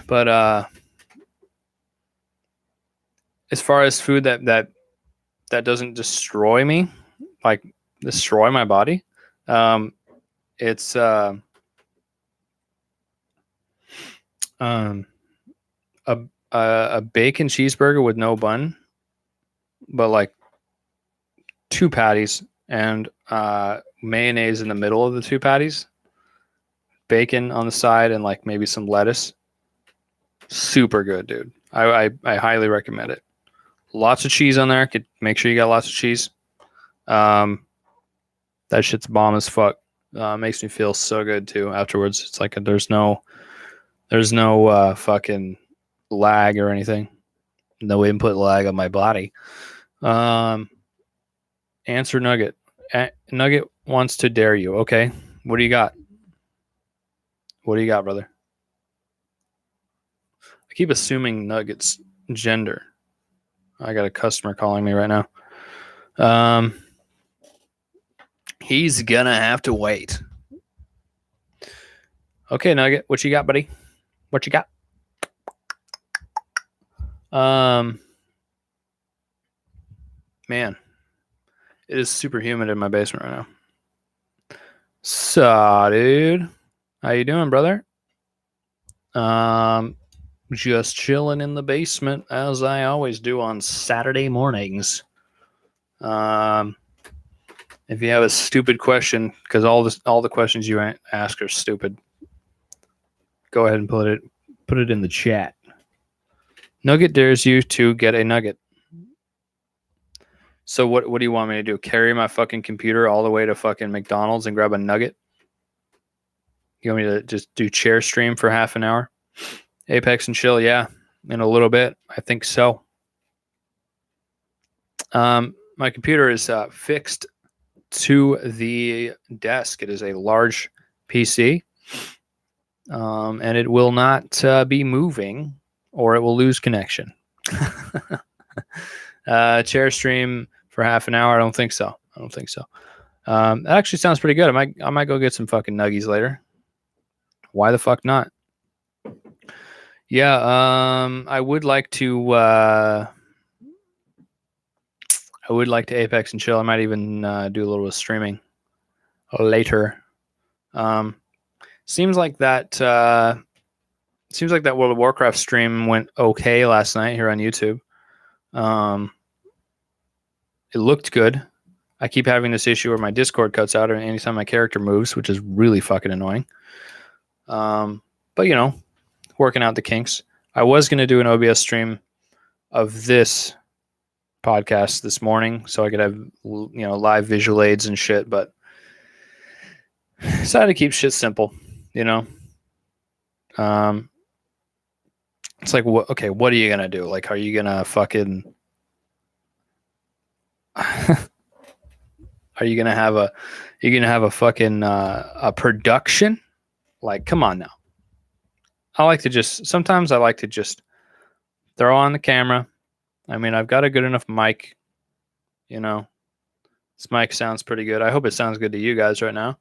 But as far as food that doesn't destroy me, like destroy my body, it's a bacon cheeseburger with no bun, but like 2 patties and mayonnaise in the middle of the 2 patties, bacon on the side, and like maybe some lettuce. Super good, dude. I highly recommend it. Lots of cheese on there. Make sure you got lots of cheese. That shit's bomb as fuck. Makes me feel so good too afterwards. It's like there's no There's no fucking lag or anything. No input lag on my body. Answer Nugget. Nugget wants to dare you. Okay. What do you got? What do you got, brother? I keep assuming Nugget's gender. I got a customer calling me right now. He's gonna have to wait. Okay, Nugget, what you got, buddy? What you got? Man, it is super humid in my basement right now. So, dude, how you doing, brother? Just chilling in the basement as I always do on Saturday mornings. If you have a stupid question, because all the questions you ask are stupid, go ahead and put it in the chat. Nugget dares you to get a nugget. So what do you want me to do? Carry my fucking computer all the way to fucking McDonald's and grab a nugget? You want me to just do chair stream for half an hour? Apex and chill, yeah. In a little bit, I think so. My computer is fixed to the desk. It is a large PC, and it will not be moving, or it will lose connection. Chair stream for half an hour? I don't think so. That actually sounds pretty good. I might go get some fucking nuggies later. Why the fuck not? Yeah, I would like to Apex and chill. I might even do a little bit of streaming later. Seems like that World of Warcraft stream went okay last night here on YouTube. It looked good. I keep having this issue where my Discord cuts out anytime my character moves, which is really fucking annoying. But you know, working out the kinks. I was going to do an OBS stream of this podcast this morning so I could have, you know, live visual aids and shit, but decided to keep shit simple, you know. It's like, okay, what are you going to do? Like, are you going to fucking are you going to have a fucking a production? Like, come on now. Sometimes I like to just throw on the camera. I mean, I've got a good enough mic, you know. This mic sounds pretty good. I hope it sounds good to you guys right now.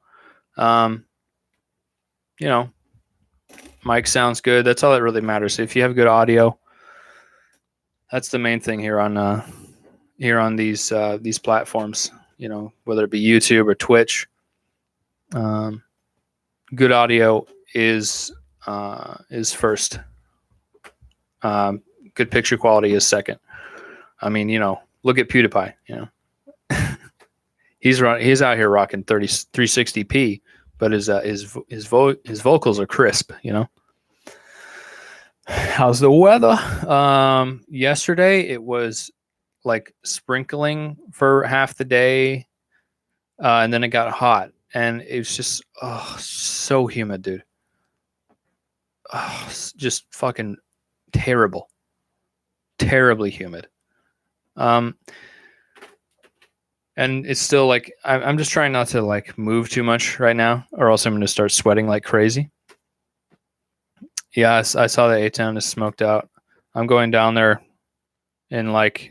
You know, mic sounds good. That's all that really matters. If you have good audio, that's the main thing here on these platforms, you know, whether it be YouTube or Twitch. Good audio is first. Good picture quality is second. I mean, you know, look at PewDiePie, you know. He's out here rocking 360p, but his vocals are crisp, you know. How's the weather? Yesterday it was like sprinkling for half the day, and then it got hot, and it was just so humid, dude. Just fucking terribly humid. And it's still like I'm just trying not to like move too much right now, or else I'm going to start sweating like crazy. Yeah, I saw that A-Town is smoked out. I'm going down there in like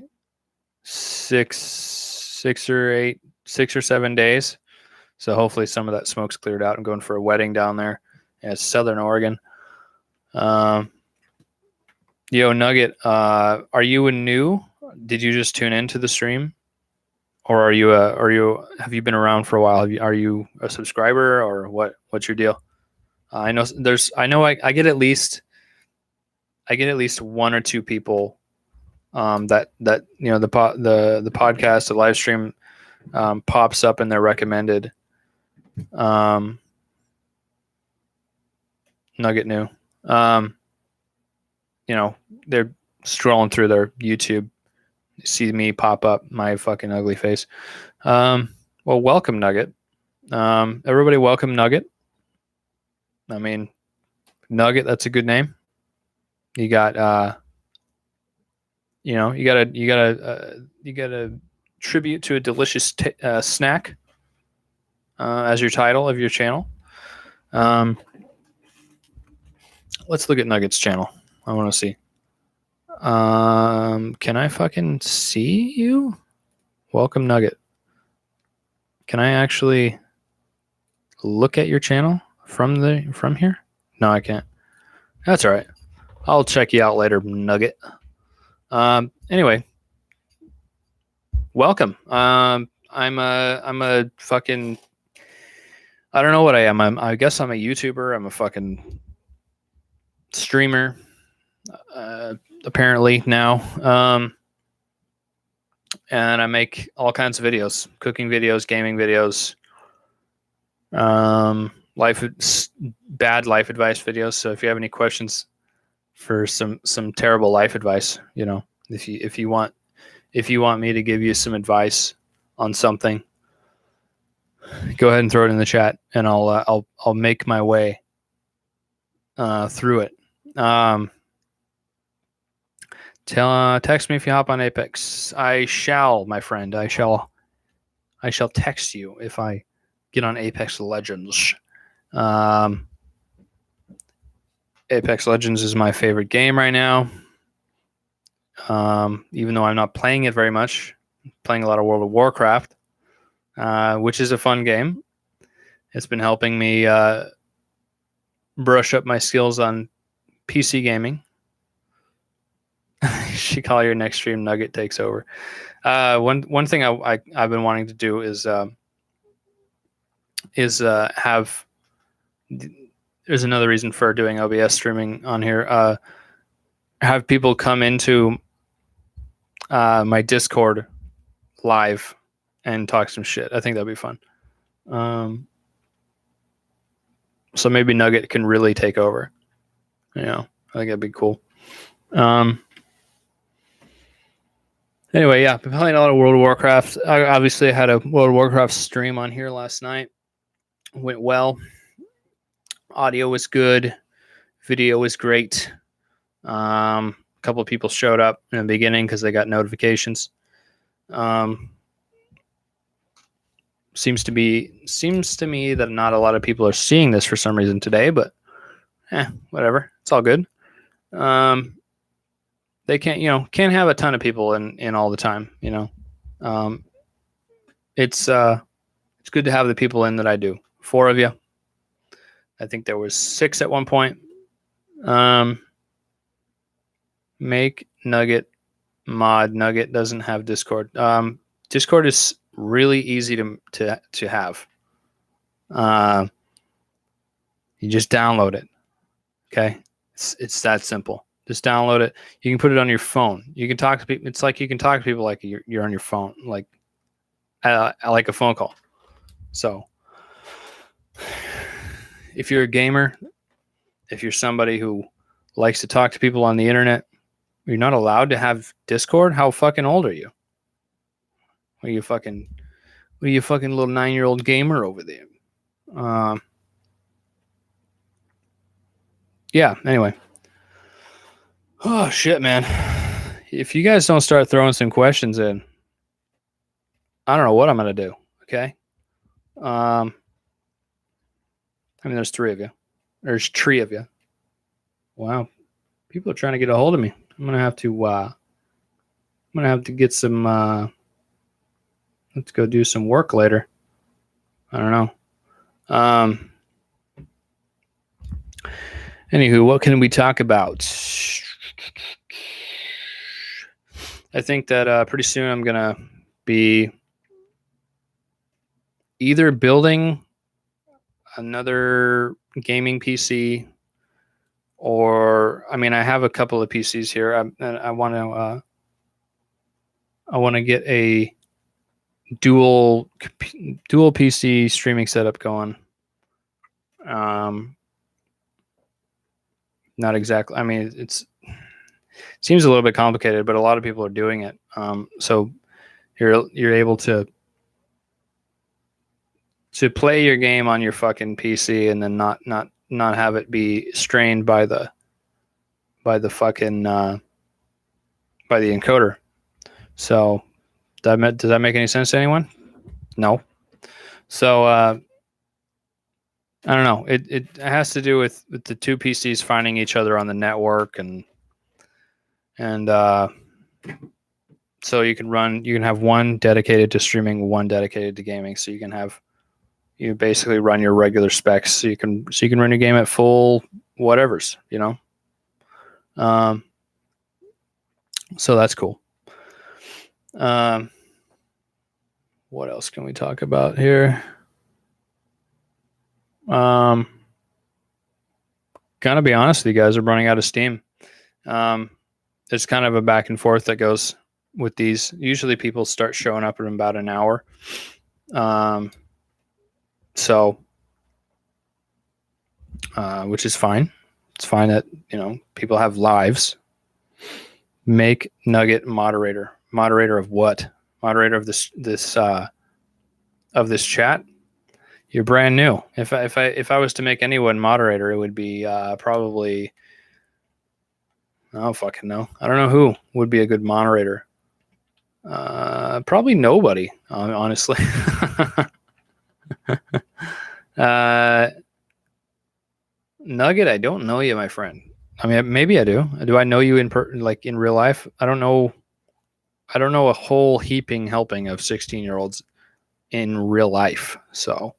6 or 7 days. So hopefully some of that smoke's cleared out. I'm going for a wedding down there in Southern Oregon. Yo, Nugget, are you a new? Did you just tune into the stream? Or have you been around for a while? Are you a subscriber, or what's your deal? I know I get at least one or two people that you know the podcast, the live stream pops up in their recommended. Nugget new. You know, they're scrolling through their YouTube, see me pop up, my fucking ugly face. Well, welcome, Nugget. Everybody welcome Nugget. I mean, Nugget. That's a good name. You got you know, you got a tribute to a delicious snack as your title of your channel. Let's look at Nugget's channel. I want to see. Can I fucking see you? Welcome, Nugget. Can I actually look at your channel from here? No, I can't. That's all right. I'll check you out later, Nugget. Anyway, welcome. I'm a fucking, I don't know what I am. I guess I'm a YouTuber. I'm a fucking streamer. Apparently now. And I make all kinds of videos, cooking videos, gaming videos, bad life advice videos. So if you have any questions for some terrible life advice, you know, if you want me to give you some advice on something, go ahead and throw it in the chat, and I'll make my way through it. Text me if you hop on Apex. I shall, my friend. I shall text you if I get on Apex Legends. Apex Legends is my favorite game right now. Even though I'm not playing it very much, I'm playing a lot of World of Warcraft, which is a fun game. It's been helping me brush up my skills on PC gaming. She call your next stream Nugget takes over. One thing I've been wanting to do is have. There's another reason for doing OBS streaming on here. Have people come into my Discord live and talk some shit. I think that'd be fun. So maybe Nugget can really take over. You know, I think that'd be cool. Anyway, yeah, been playing a lot of World of Warcraft. I obviously had a World of Warcraft stream on here last night. Went well. Audio was good. Video was great. A couple of people showed up in the beginning because they got notifications. Seems to me that not a lot of people are seeing this for some reason today, but whatever. It's all good. They can't have a ton of people in all the time, you know. It's good to have the people in that I do. 4 of you. I think there was 6 at one point. Make Nugget mod. Nugget doesn't have Discord. Discord is really easy to have. You just download it. Okay, it's that simple. Just download it. You can put it on your phone. You can talk to people. It's like you can talk to people like you're on your phone, like a phone call. So if you're a gamer, if you're somebody who likes to talk to people on the internet, you're not allowed to have Discord. How fucking old are you? What are you fucking little 9-year-old gamer over there? Yeah. Anyway. Oh shit, man. If you guys don't start throwing some questions in, I don't know what I'm gonna do. Okay. I mean, there's 3 of you. There's 3 of you. Wow. People are trying to get a hold of me. I'm gonna have to get some let's go do some work later. I don't know. Anywho, what can we talk about? I think that pretty soon I'm gonna be either building another gaming PC, or I mean, I have a couple of PCs here. I want to get a dual PC streaming setup going. Not exactly. I mean, it seems a little bit complicated, but a lot of people are doing it. So you're able to play your game on your fucking PC and then not have it be strained by the fucking by the encoder. So does that make any sense to anyone? No. So I don't know. It has to do with the two PCs finding each other on the network, and so you can have one dedicated to streaming, one dedicated to gaming. So you basically run your regular specs. So you can run your game at full whatevers, you know. So that's cool. What else can we talk about here? Gotta be honest with you guys, are running out of steam. There's kind of a back and forth that goes with these. Usually people start showing up in about an hour. Which is fine. It's fine that, you know, people have lives. Make Nugget moderator. Moderator of what? Moderator of this chat. You're brand new. If I was to make anyone moderator, it would be probably, I don't fucking know. I don't know who would be a good moderator. Probably nobody, honestly. Nugget, I don't know you, my friend. I mean, maybe I do. Do I know you in real life? I don't know. I don't know a whole heaping helping of 16-year-olds in real life. So,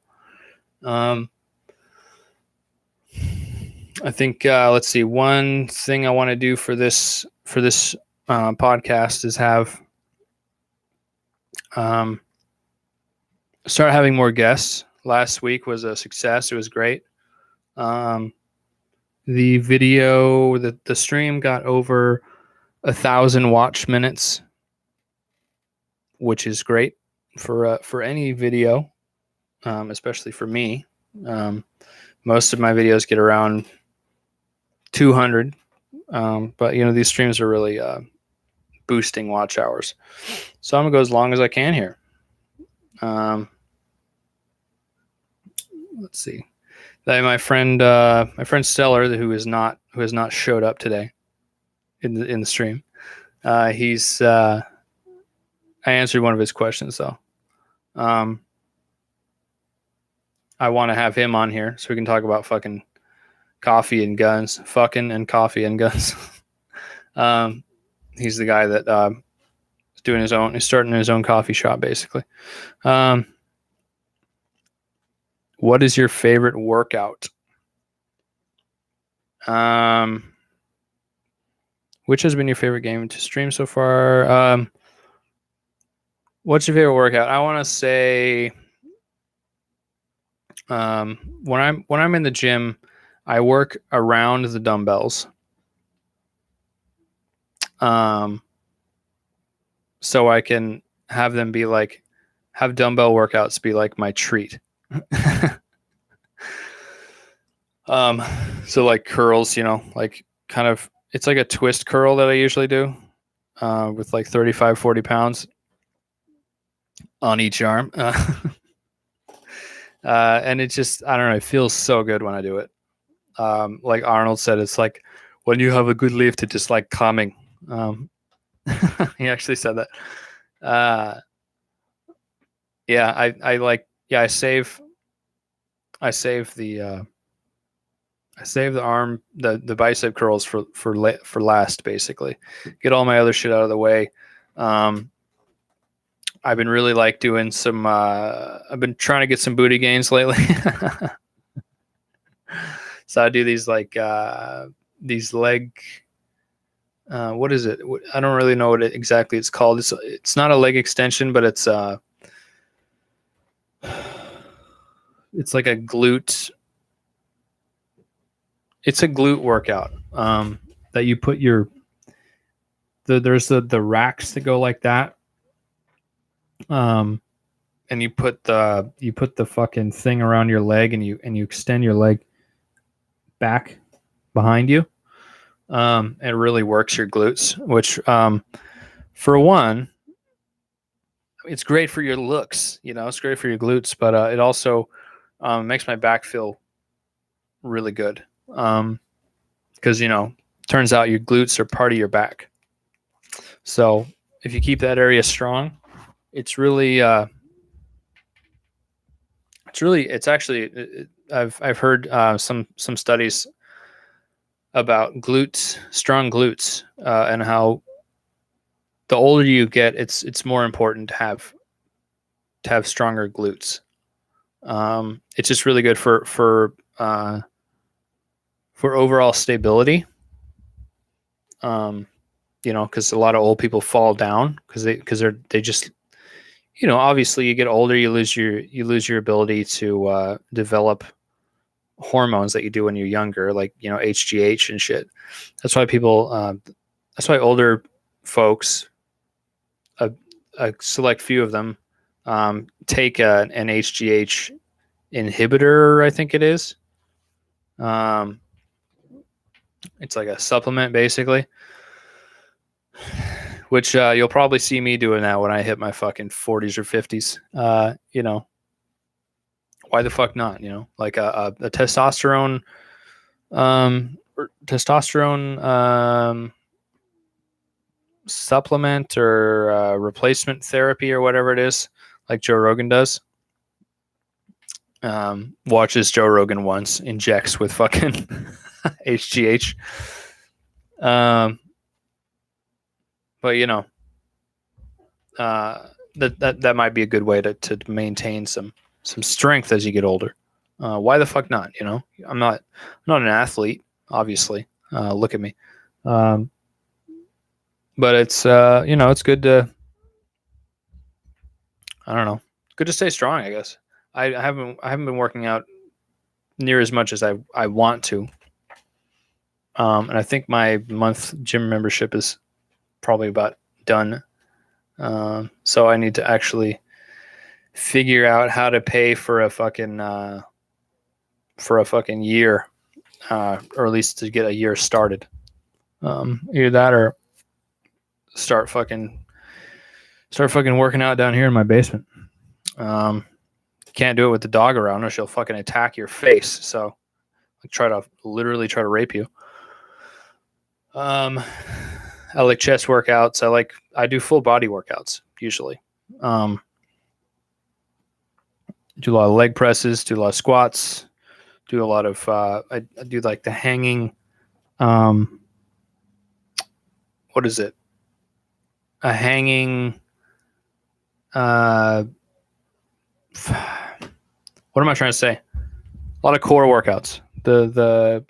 I think let's see. One thing I want to do for this podcast is have start having more guests. Last week was a success. It was great. The video, the stream got over 1,000 watch minutes, which is great for any video, especially for me. Most of my videos get around 200, but you know, these streams are really boosting watch hours. So I'm gonna go as long as I can here. Let's see. My friend Stellar, who has not showed up today in the stream. I answered one of his questions though. I want to have him on here so we can talk about fucking coffee and guns. Fucking and coffee and guns. He's the guy that is doing his own. He's starting his own coffee shop basically. What is your favorite workout? Which has been your favorite game to stream so far? What's your favorite workout? I want to say when I'm in the gym, I work around the dumbbells. So I can have them be like, have dumbbell workouts be like my treat. So like curls, you know, like kind of, it's like a twist curl that I usually do, with like 35, 40 pounds on each arm. And it just, I don't know, it feels so good when I do it. Like Arnold said, it's like when you have a good lift, it's just like calming. He actually said that. I save the arm, the bicep curls for last, basically. Get all my other shit out of the way. I've been really like doing some. I've been trying to get some booty gains lately. So I do these like these leg. What is it? I don't really know what exactly it's called. It's not a leg extension, but it's like a glute. It's a glute workout that you put there's the racks that go like that, and you put the fucking thing around your leg, and you extend your leg back behind you. It really works your glutes, which for one, it's great for your looks. You know, it's great for your glutes, but it also makes my back feel really good. Because, you know, turns out your glutes are part of your back. So if you keep that area strong, it's really, I've heard some studies about glutes, strong glutes, and how the older you get, it's more important to have stronger glutes. It's just really good for overall stability. You know, because a lot of old people fall down because they just, you know, obviously you get older, you lose your ability to develop hormones that you do when you're younger, like, you know, HGH and shit. That's why that's why older folks, a select few of them, take an HGH inhibitor, I think it is. It's like a supplement, basically, which you'll probably see me doing that when I hit my fucking 40s or 50s. You know, why the fuck not? You know, like a testosterone, supplement or replacement therapy or whatever it is, like Joe Rogan does. Watches Joe Rogan once, injects with fucking HGH. But you know, that might be a good way to maintain some strength as you get older. Why the fuck not? You know, I'm not an athlete, obviously. Look at me. But it's you know, it's good to, I don't know, good to stay strong, I guess. I haven't been working out near as much as I want to. And I think my month gym membership is probably about done. So I need to actually figure out how to pay for a fucking year, or at least to get a year started. Either that or start fucking working out down here in my basement. Can't do it with the dog around, or she'll fucking attack your face. So I literally try to rape you. I like chest workouts. I do full body workouts usually. Do a lot of leg presses, do a lot of squats, do a lot of I do like the hanging, what is it? A hanging what am I trying to say? A lot of core workouts. The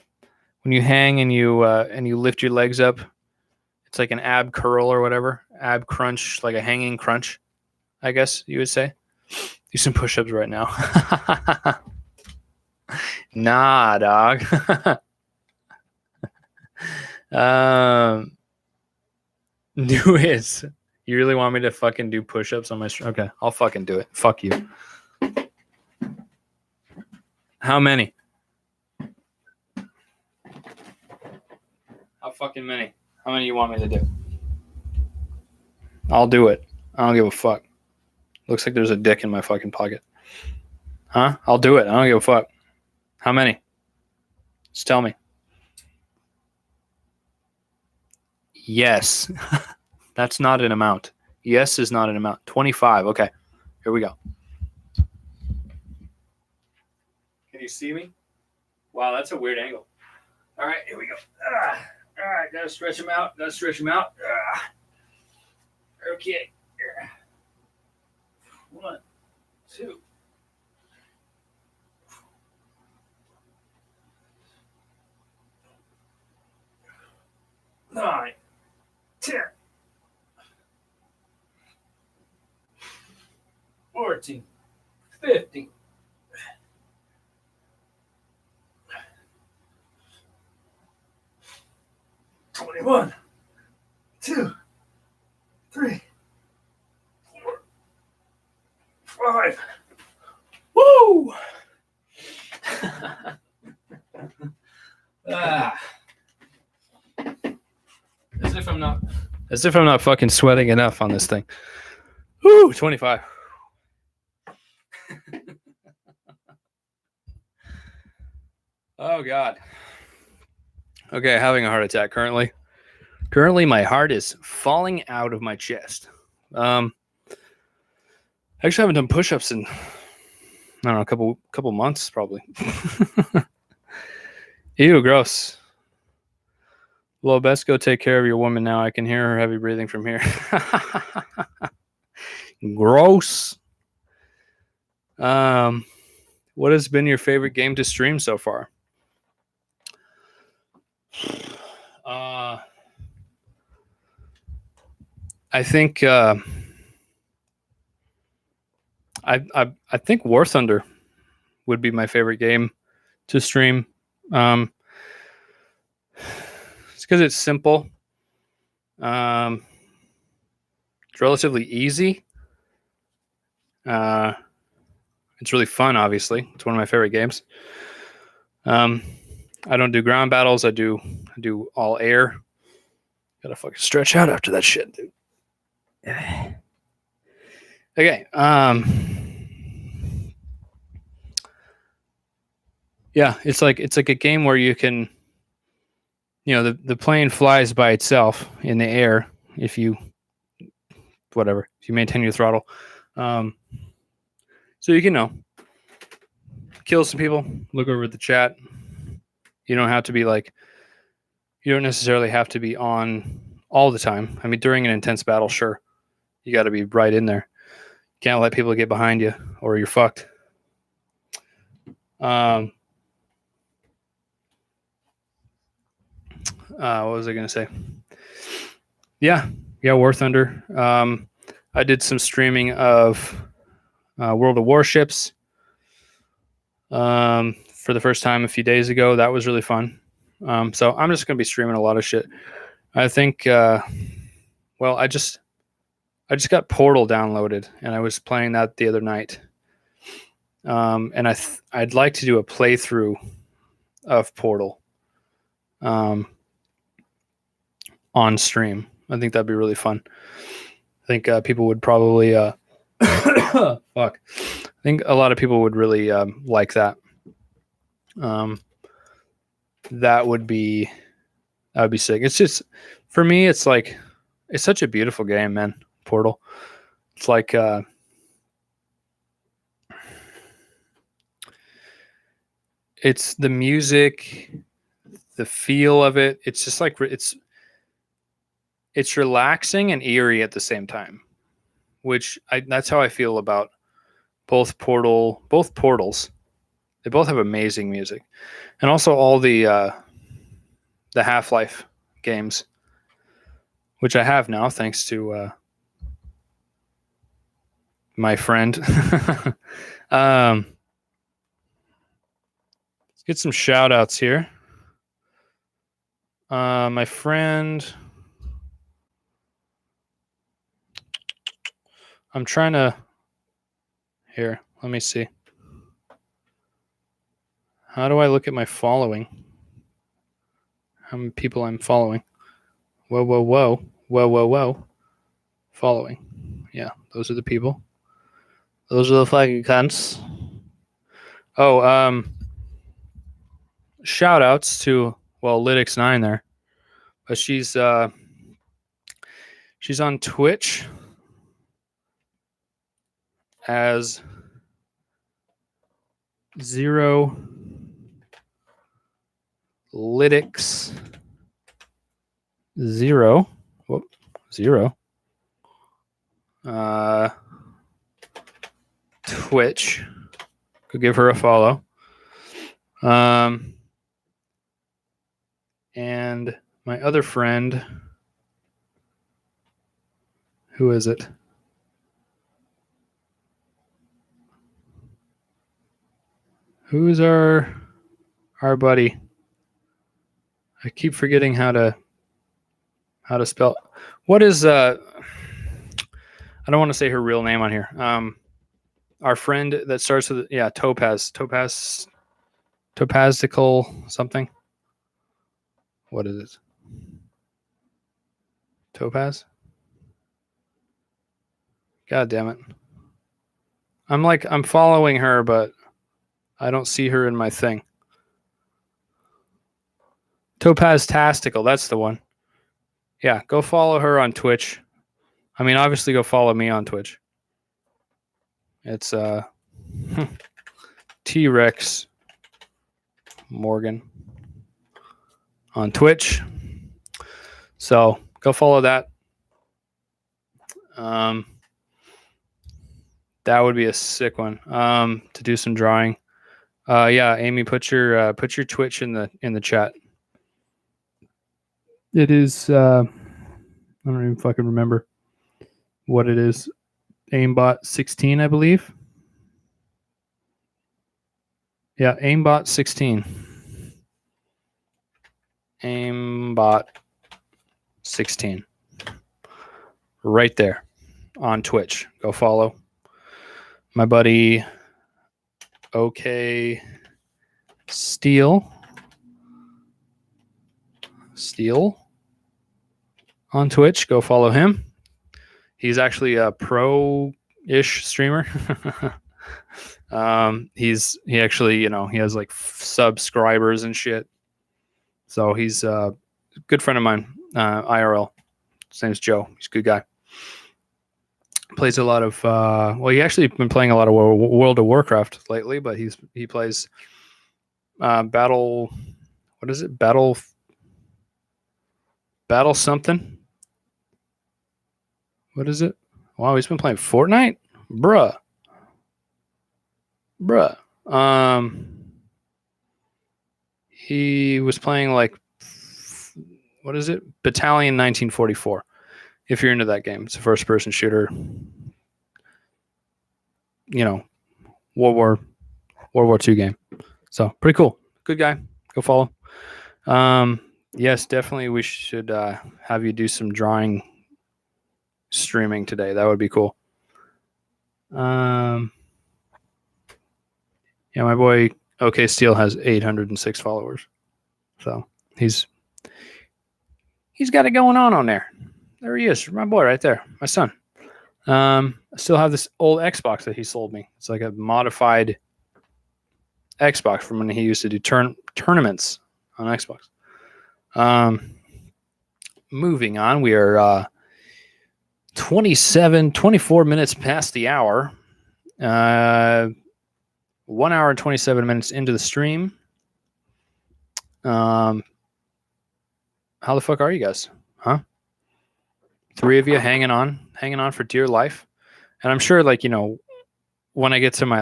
when you hang and you lift your legs up, it's like an ab curl or whatever, ab crunch, like a hanging crunch, I guess you would say. Do some push-ups right now. Nah, dog. Do it. You really want me to fucking do push-ups on my okay, I'll fucking do it. Fuck you. How many? How fucking many? How many you want me to do? I'll do it. I don't give a fuck. Looks like there's a dick in my fucking pocket. Huh? I'll do it. I don't give a fuck. How many? Just tell me. Yes. That's not an amount. Yes is not an amount. 25. Okay. Here we go. Can you see me? Wow, that's a weird angle. All right, here we go. All right, gotta stretch them out. Okay. 1, 2. 9, 10, 14, 15. 21, 2, 3, 4, 5. Woo! As if I'm not fucking sweating enough on this thing. Woo, 25. Oh God. Okay, having a heart attack currently. Currently, my heart is falling out of my chest. I actually haven't done push-ups in, I don't know, a couple months probably. Ew, gross. Well, best go take care of your woman now. I can hear her heavy breathing from here. Gross. What has been your favorite game to stream so far? I think I think War Thunder would be my favorite game to stream. It's because it's simple. It's relatively easy. It's really fun. Obviously, it's one of my favorite games. I don't do ground battles. I do all air. Gotta fucking stretch out after that shit, dude. Okay. Yeah, it's like a game where you can, the plane flies by itself in the air if you maintain your throttle. So you can kill some people, look over at the chat. You don't have to be you don't necessarily have to be on all the time. I mean, during an intense battle, sure, you got to be right in there. Can't let people get behind you or you're fucked. What was I going to say? Yeah, War Thunder. I did some streaming of World of Warships for the first time a few days ago. That was really fun. So I'm just going to be streaming a lot of shit. I think, I just got Portal downloaded, and I was playing that the other night. And I'd like to do a playthrough of Portal on stream. I think that'd be really fun. I think people would probably fuck. I think a lot of people would really like that. That would be sick. It's just, for me, it's like, it's such a beautiful game, man. Portal. It's like it's the music, the feel of it. It's just like it's relaxing and eerie at the same time, which that's how I feel about both Portals. They both have amazing music, and also all the Half-Life games, which I have now thanks to my friend. Let's get some shout outs here. My friend, I'm trying to, here, let me see. How do I look at my following? How many people I'm following? Whoa. Following. Yeah, those are the people. Those are the fucking cunts. Oh, shout outs to, Lytics9 there. But she's on Twitch as Zero Lytics 0. Whoop, 0. Twitch. Could give her a follow. And my other friend, who is it? Who's our buddy? I keep forgetting how to spell. What is I don't want to say her real name on here. Our friend that starts with Topazical something. What is it? Topaz? God damn it. I'm following her, but I don't see her in my thing. Topaz Tastical, that's the one. Yeah, go follow her on Twitch. I mean, obviously, go follow me on Twitch. It's T-Rex Morgan on Twitch. So go follow that. That would be a sick one. To do some drawing. Yeah, Amy, put your Twitch in the chat. It is. I don't even fucking remember what it is. Aimbot 16, I believe. Yeah, Aimbot 16. Aimbot 16. Right there on Twitch. Go follow my buddy OK Steel on Twitch. Go follow him. He's actually a pro-ish streamer. He actually, he has like subscribers and shit. So he's a good friend of mine, IRL. His name's Joe. He's a good guy. Plays a lot of he actually been playing a lot of World of Warcraft lately, but he plays Battle. What is it? Battle something. What is it? Wow, he's been playing Fortnite, bruh. He was playing like, what is it? Battalion 1944. If you're into that game, it's a first-person shooter. World War II game. So pretty cool. Good guy. Go follow. Yes, definitely. We should have you do some drawing streaming today. That would be cool. Yeah, my boy OK Steel has 806 followers. So he's got it going on there. There he is, my boy right there, my son. I still have this old Xbox that he sold me. It's like a modified Xbox from when he used to do tournaments on Xbox. Moving on, we are 24 minutes past the hour. 1 hour and 27 minutes into the stream. How the fuck are you guys? Huh? 3 of you hanging on for dear life. And I'm sure, when I get to my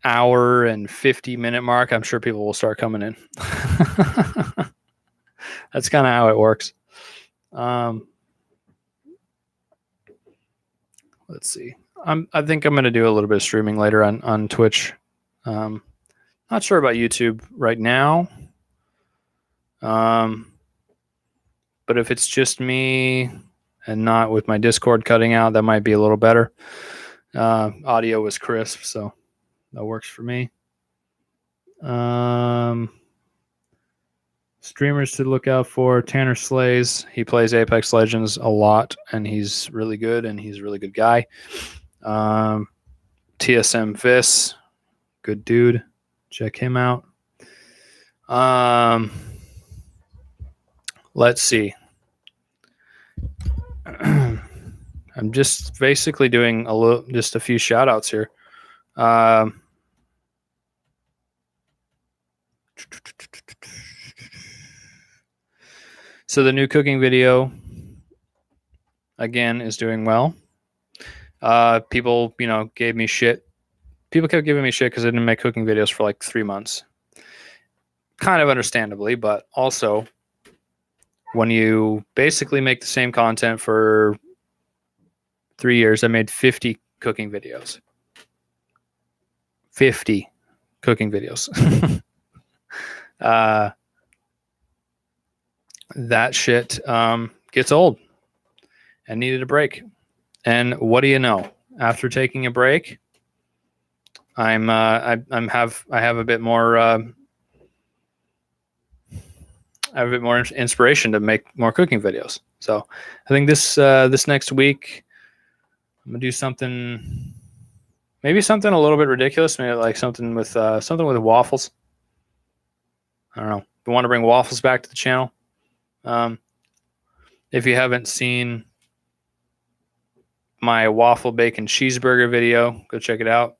hour and 50-minute mark, I'm sure people will start coming in. That's kind of how it works. Let's see. I think I'm going to do a little bit of streaming later on Twitch. Not sure about YouTube right now. But if it's just me and not with my Discord cutting out, that might be a little better. Audio was crisp, so that works for me. Streamers to look out for: Tanner Slays. He plays Apex Legends a lot, and he's really good, and he's a really good guy. TSM Vis, good dude. Check him out. Let's see. I'm just basically doing just a few shout outs here. So the new cooking video, again, is doing well. People, gave me shit. People kept giving me shit because I didn't make cooking videos for 3 months. Kind of understandably, but also when you basically make the same content for 3 years, I made 50 cooking videos. 50 cooking videos. That shit gets old and needed a break. And what do you know? After taking a break, I have a bit more inspiration to make more cooking videos. So I think this next week I'm gonna do something, maybe something a little bit ridiculous, maybe something with waffles. I don't know. We want to bring waffles back to the channel. If you haven't seen my waffle bacon cheeseburger video, go check it out.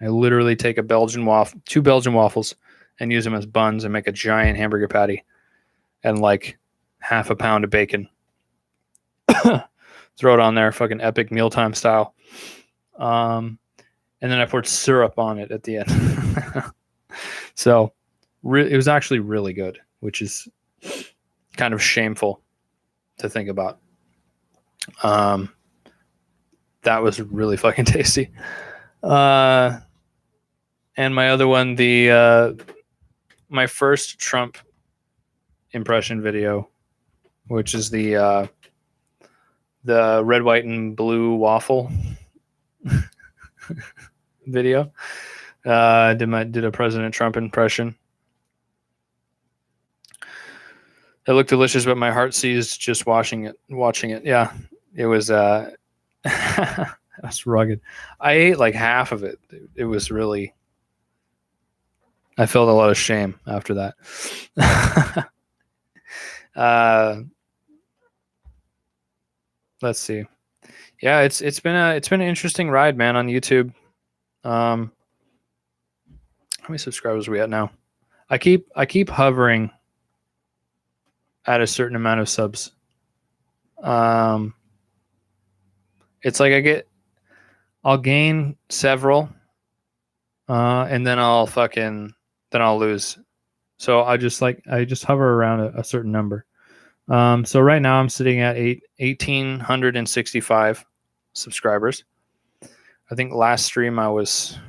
I literally take a two Belgian waffles, and use them as buns and make a giant hamburger patty and like half a pound of bacon. Throw it on there, fucking epic mealtime style. And then I poured syrup on it at the end. So it was actually really good, which is kind of shameful to think about. That was really fucking tasty. And my other one, my first Trump impression video, which is the red, white, and blue waffle video. Did a President Trump impression. It looked delicious, but my heart seized just watching it. Yeah, it was that's rugged. I ate like half of it. It was really. I felt a lot of shame after that. Let's see. Yeah, it's been an interesting ride, man, on YouTube. How many subscribers are we at now? I keep hovering at a certain amount of subs. It's like I'll gain several, and then I'll lose. So I just hover around a certain number. So right now I'm sitting at 1,865 subscribers. I think last stream I was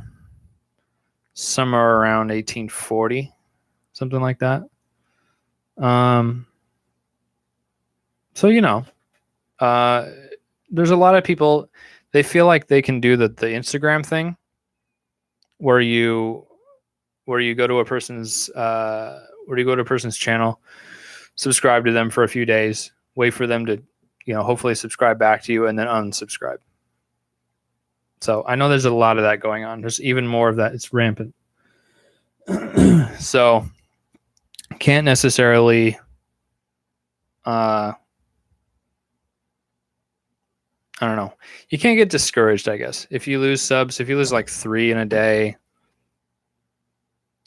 somewhere around 1840, something like that. So there's a lot of people, they feel like they can do the Instagram thing where you go to a person's channel, subscribe to them for a few days, wait for them to hopefully subscribe back to you, and then unsubscribe. So I know there's a lot of that going on. There's even more of that. It's rampant. So can't necessarily I don't know. You can't get discouraged, I guess. If you lose subs, if you lose like 3 in a day,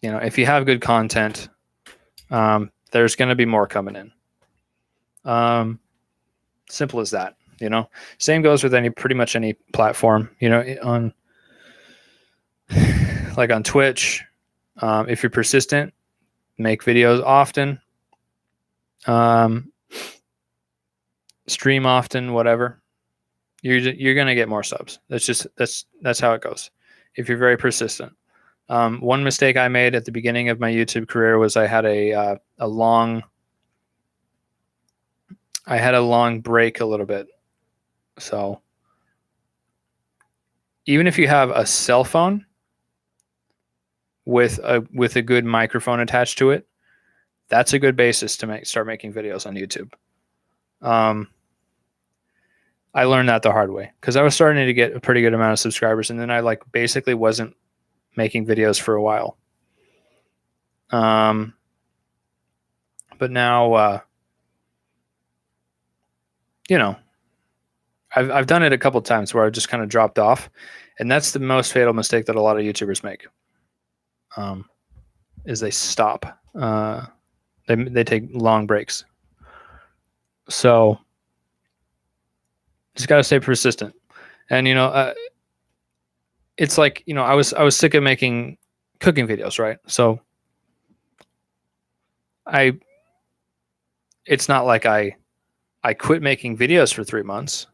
if you have good content, there's going to be more coming in. Simple as that, Same goes with pretty much any platform, on like on Twitch. If you're persistent, make videos often, stream often, whatever. You're gonna get more subs. That's how it goes. If you're very persistent. One mistake I made at the beginning of my YouTube career was I had a long break a little bit. So even if you have a cell phone with a good microphone attached to it, that's a good basis to start making videos on YouTube. I learned that the hard way because I was starting to get a pretty good amount of subscribers, and then I basically wasn't making videos for a while. But now, I've done it a couple of times where I've just kind of dropped off, and that's the most fatal mistake that a lot of YouTubers make. Is they stop. They take long breaks. So just got to stay persistent. And it's like, I was sick of making cooking videos, right? So it's not like I quit making videos for 3 months.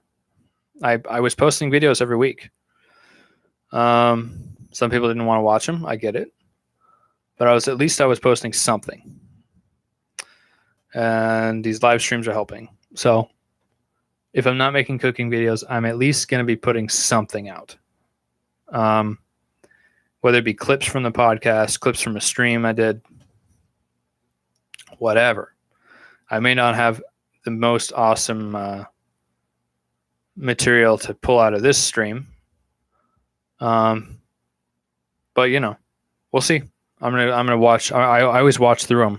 I was posting videos every week. Some people didn't want to watch them. I get it. But I was posting something. And these live streams are helping. So if I'm not making cooking videos, I'm at least going to be putting something out. Whether it be clips from the podcast, clips from a stream I did, whatever. I may not have the most awesome material to pull out of this stream. But we'll see. I'm gonna watch. I always watch through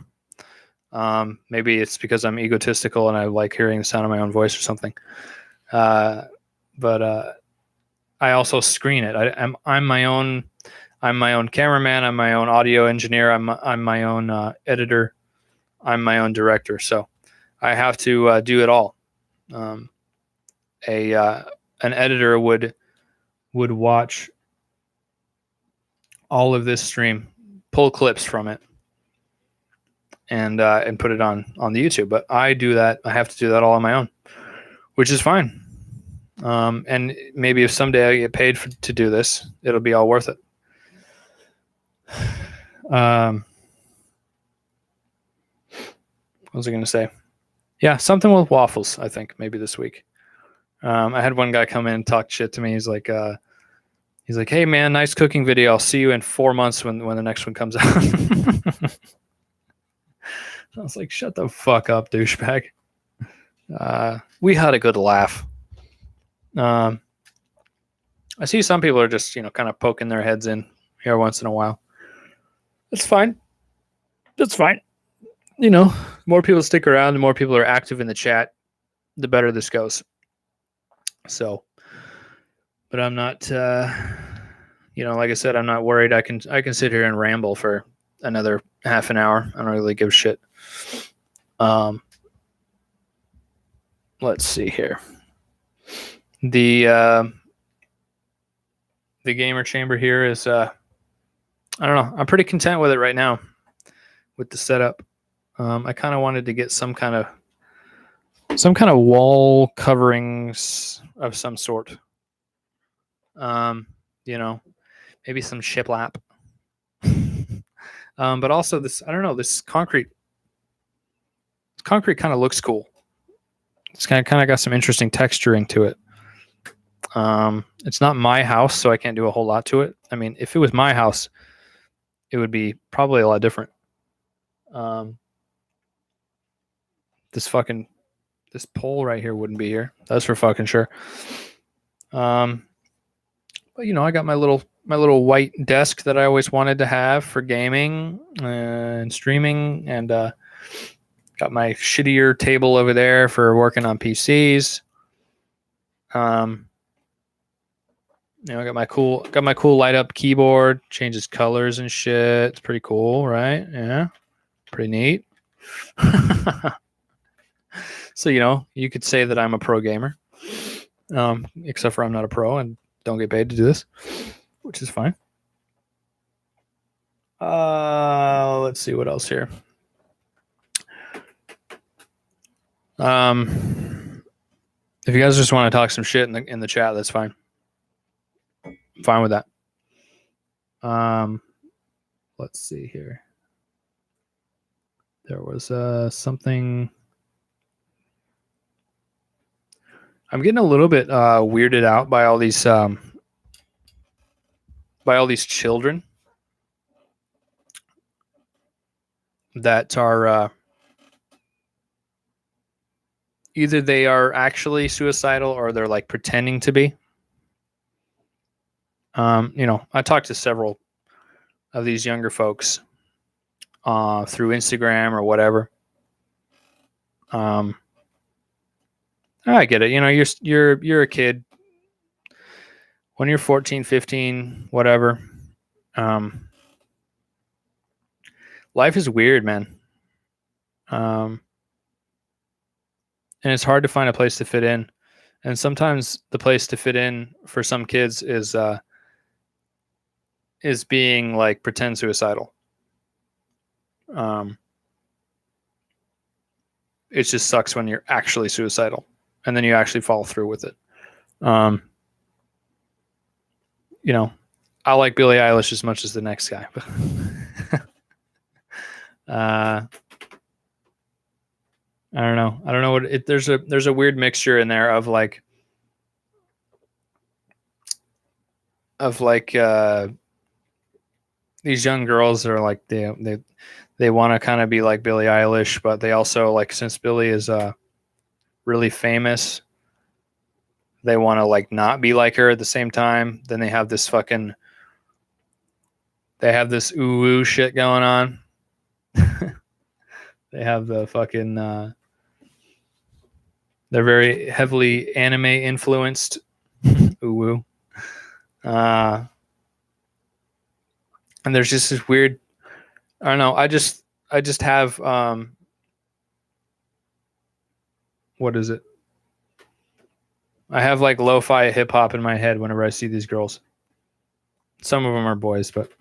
them. Maybe it's because I'm egotistical and I like hearing the sound of my own voice or something. But I also screen it. I'm my own. I'm my own cameraman. I'm my own audio engineer. I'm my own editor. I'm my own director. So I have to do it all. An editor would watch all of this stream, pull clips from it, and put it on the YouTube. But I do that. I have to do that all on my own, which is fine. And maybe if someday I get paid to do this, it'll be all worth it. What was I going to say? Yeah, something with waffles, I think, maybe this week. I had one guy come in and talk shit to me. He's like, hey, man, nice cooking video. I'll see you in 4 months when the next one comes out. I was like, shut the fuck up, douchebag. We had a good laugh. I see some people are just, kind of poking their heads in here once in a while. That's fine. That's fine. More people stick around, the more people are active in the chat, the better this goes. So, but I'm not, like I said, I'm not worried. I can sit here and ramble for another half an hour. I don't really give a shit. Let's see here. The gamer chamber here is, I don't know. I'm pretty content with it right now with the setup. I kind of wanted to get some kind of wall coverings of some sort. Maybe some shiplap. But also this, I don't know, this concrete kind of looks cool. It's kind of got some interesting texturing to it. It's not my house, so I can't do a whole lot to it. I mean, if it was my house, it would be probably a lot different. This pole right here wouldn't be here. That's for fucking sure. But I got my little white desk that I always wanted to have for gaming and streaming, and got my shittier table over there for working on PCs. I got my cool light up keyboard, changes colors and shit. It's pretty cool, right? Yeah, pretty neat. So you could say that I'm a pro gamer, except for I'm not a pro and don't get paid to do this, which is fine. Let's see what else here. If you guys just want to talk some shit in the chat, that's fine. I'm fine with that. Let's see here. There was something. I'm getting a little bit weirded out by all these children that are either they are actually suicidal or they're like pretending to be. I talked to several of these younger folks through Instagram or whatever. I get it. You're a kid when you're 14, 15, whatever. Life is weird, man. And it's hard to find a place to fit in. And sometimes the place to fit in for some kids is being like pretend suicidal. It just sucks when you're actually suicidal and then you actually follow through with it. I like Billie Eilish as much as the next guy. I don't know. I don't know what there's a weird mixture in there of these young girls that are like they want to kind of be like Billie Eilish, but they also since Billie is really famous, they want to not be like her at the same time. Then they have this They have this ooh shit going on. They have the fucking they're very heavily anime influenced. Ooh. And there's just this weird, I don't know, I just have what is it? I have like lo-fi hip hop in my head whenever I see these girls. Some of them are boys, but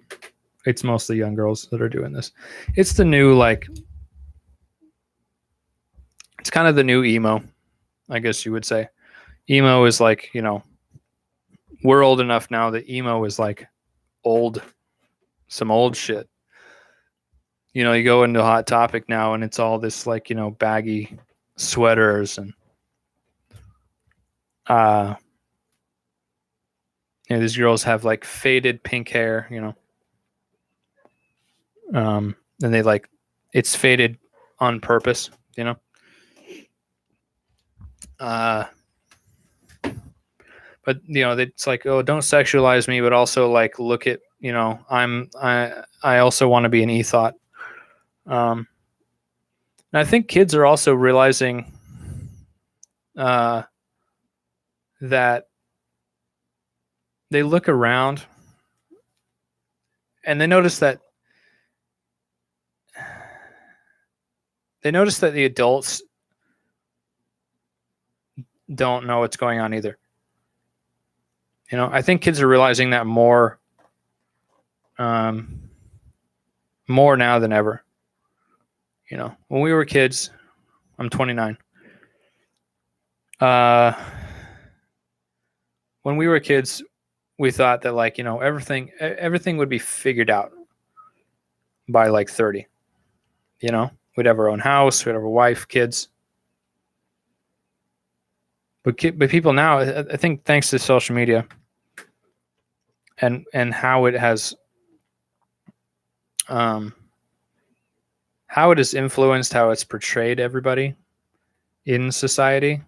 it's mostly young girls that are doing this. It's the new, like, it's kind of the new emo, I guess you would say. Emo is like, you know, we're old enough now that emo is like old, some old shit. You know, you go into Hot Topic now and it's all this like, you know, baggy sweaters and you know, these girls have like faded pink hair, you know. And they like, it's faded on purpose, you know. But you know, it's like, oh, don't sexualize me, but also like look at, you know, I also want to be an e-thought. And I think kids are also realizing that they look around and they notice that the adults don't know what's going on either. You know, I think kids are realizing that more now than ever. You know, when we were kids, I'm 29. When we were kids, we thought that like, you know, everything would be figured out by like 30. You know, we'd have our own house, we'd have a wife, kids. But people now, I think, thanks to social media and how it has influenced how it's portrayed everybody in society,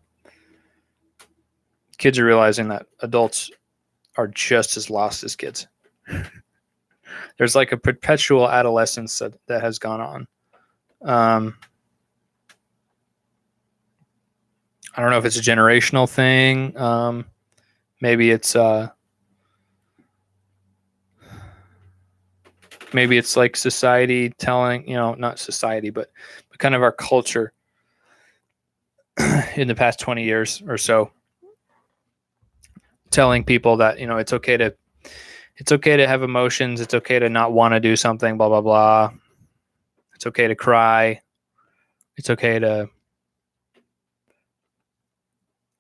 kids are realizing that adults are just as lost as kids. There's like a perpetual adolescence that has gone on. I don't know if it's a generational thing. Maybe it's like society telling, you know, not society, but kind of our culture in the past 20 years or so, telling people that, you know, it's okay to have emotions. It's okay to not want to do something, blah, blah, blah. It's okay to cry. It's okay to,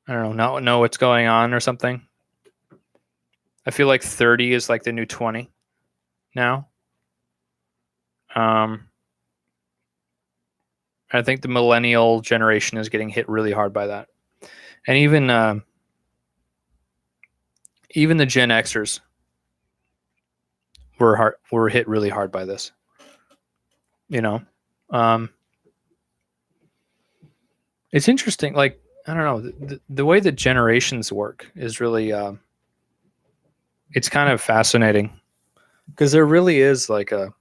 I don't know, not know what's going on or something. I feel like 30 is like the new 20 now. I think the millennial generation is getting hit really hard by that. And even the Gen Xers were hit really hard by this. You know, it's interesting. Like, I don't know, the way that generations work is really, it's kind of fascinating because there really is like a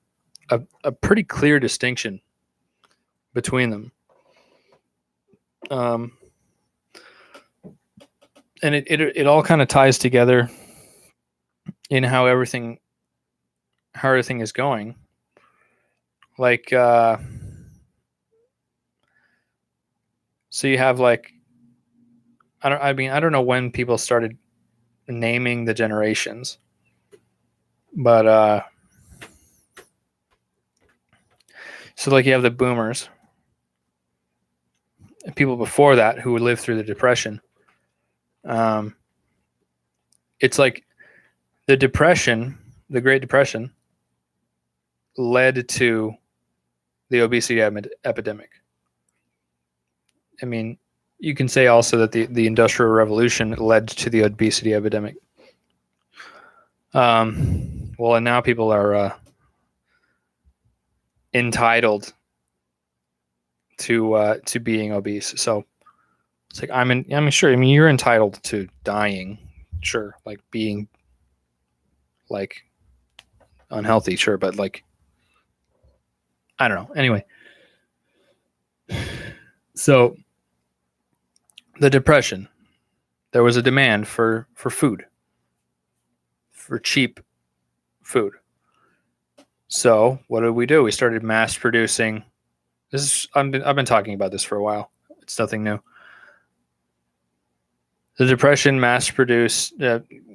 pretty clear distinction between them. And it all kind of ties together in how everything is going. Like, so you have like, I don't know when people started naming the generations, but so like you have the boomers, and people before that who lived through the Depression. It's like the Depression, the Great Depression, led to the obesity epidemic. I mean, you can say also that the Industrial Revolution led to the obesity epidemic. Well, and now people are entitled to being obese. So it's like, I'm sure. I mean, you're entitled to dying, sure, like being like unhealthy, sure, but like, I don't know. Anyway, so the Depression, there was a demand for food, for cheap food. So what did we do? We started mass producing. I've been talking about this for a while. It's nothing new. The Depression mass produced.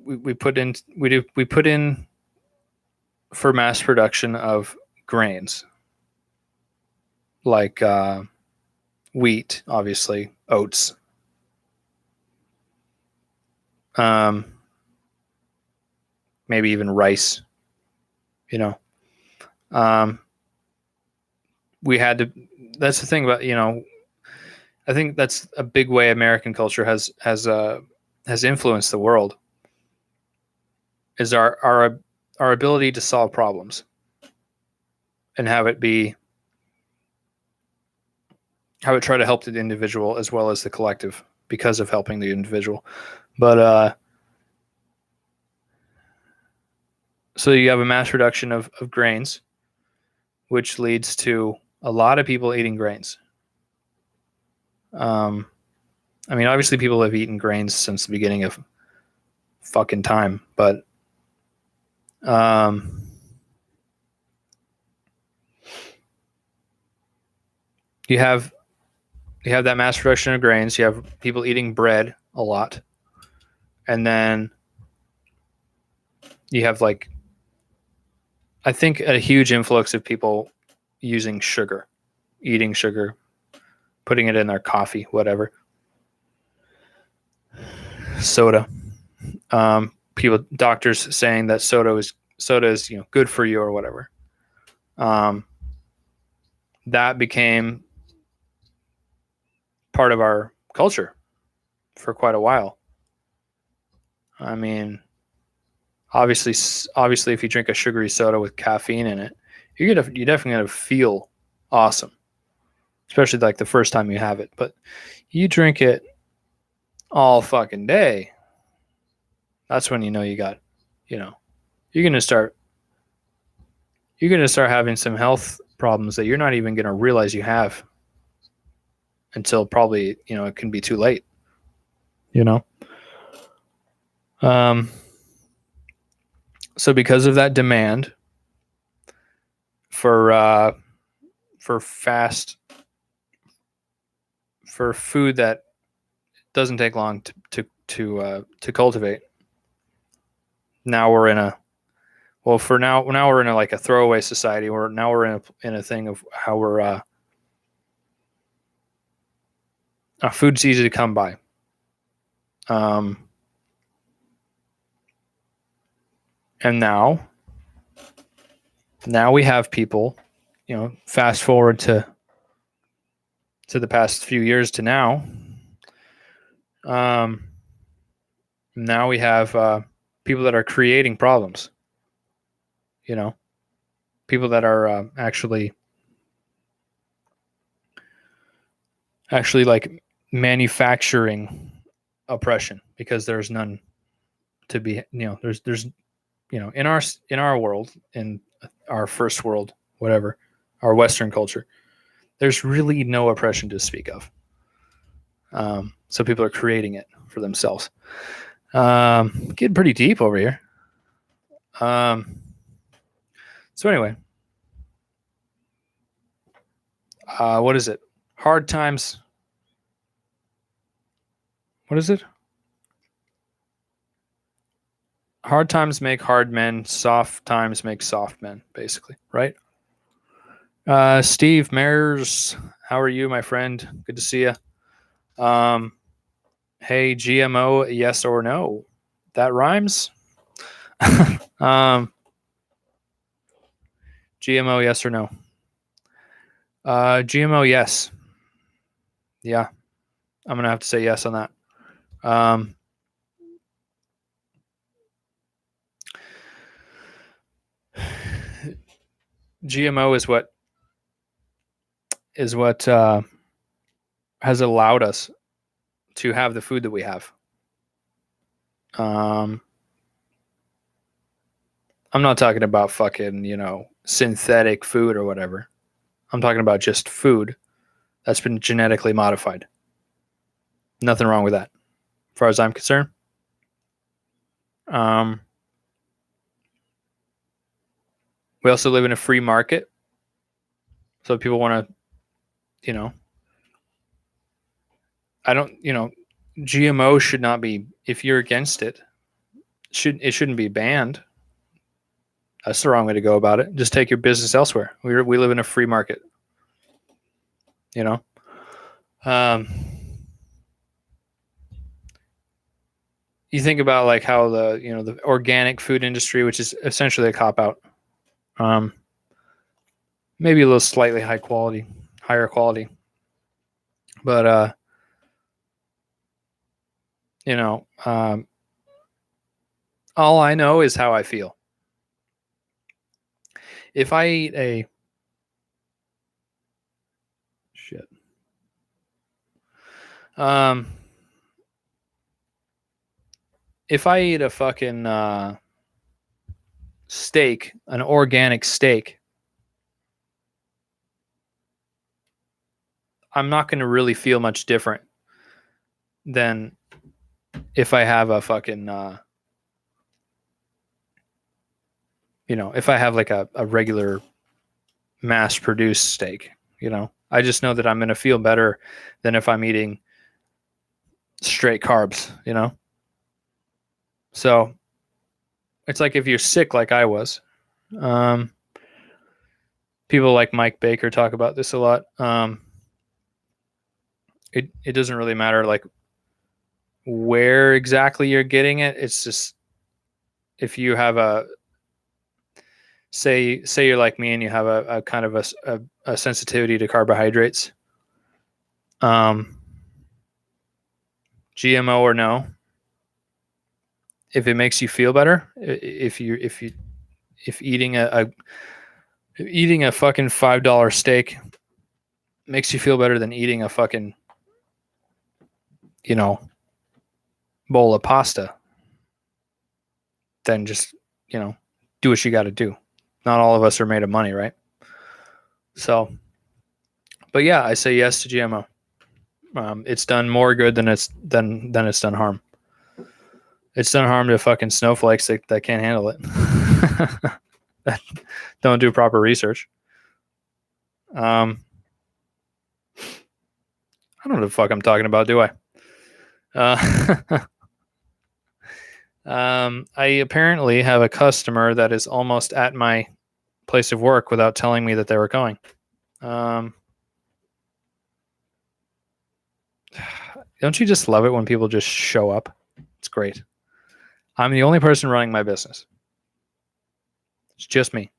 We put in for mass production of grains, like wheat, obviously, oats, maybe even rice. You know, we had to. That's the thing about, I think that's a big way American culture has influenced the world. Is our ability to solve problems and have it try to help the individual as well as the collective because of helping the individual. But so you have a mass production of grains, which leads to a lot of people eating grains. I mean, obviously people have eaten grains since the beginning of fucking time, but you have that mass production of grains. You have people eating bread a lot, and then you have, like, I think a huge influx of people using sugar, eating sugar, putting it in their coffee, whatever, soda. Doctors saying that soda is good for you or whatever. That became part of our culture for quite a while. I mean, obviously, if you drink a sugary soda with caffeine in it, you're definitely gonna feel awesome, especially like the first time you have it. But you drink it all fucking day, that's when you got, you're gonna start having some health problems that you're not even gonna realize you have until probably, it can be too late. So because of that demand for food that doesn't take long to cultivate, now we're in a like a throwaway society. We're in a thing of how we're food's easy to come by. And now we have people, fast forward to the past few years to now. Now we have people that are creating problems. People that are actually like manufacturing oppression because there's none to be. There's in our world, in our first world, whatever, our Western culture, there's really no oppression to speak of. So people are creating it for themselves. Getting pretty deep over here. So anyway, what is it? Hard times. What is it? Hard times make hard men. Soft times make soft men, basically, right? Steve Mayers, how are you, my friend? Good to see you. Hey, GMO, yes or no? That rhymes. GMO, yes or no? GMO, yes. Yeah, I'm gonna have to say yes on that. GMO is what has allowed us to have the food that we have. I'm not talking about fucking, synthetic food or whatever. I'm talking about just food that's been genetically modified. Nothing wrong with that, as far as I'm concerned. We also live in a free market. So if people want to, I don't, GMO should not be, if you're against it, it shouldn't be banned. That's the wrong way to go about it. Just take your business elsewhere. We live in a free market. You think about like how the organic food industry, which is essentially a cop out, maybe a little slightly higher quality, but all I know is how I feel. If I eat if I eat a fucking steak, an organic steak, I'm not going to really feel much different than if I have a fucking, if I have like a regular mass produced steak, I just know that I'm going to feel better than if I'm eating straight carbs, So it's like if you're sick, like I was, people like Mike Baker talk about this a lot. It doesn't really matter like where exactly you're getting it. It's just if you have say you're like me and you have a kind of a sensitivity to carbohydrates, GMO or no, if it makes you feel better, if eating a fucking $5 steak makes you feel better than eating a fucking bowl of pasta, then just do what you got to do. Not all of us are made of money, right? So, but yeah, I say yes to GMO. It's done more good than it's done harm. It's done harm to fucking snowflakes that can't handle it. That don't do proper research. I don't know the fuck I'm talking about, do I? I apparently have a customer that is almost at my place of work without telling me that they were going. Don't you just love it when people just show up? It's great. I'm the only person running my business. It's just me.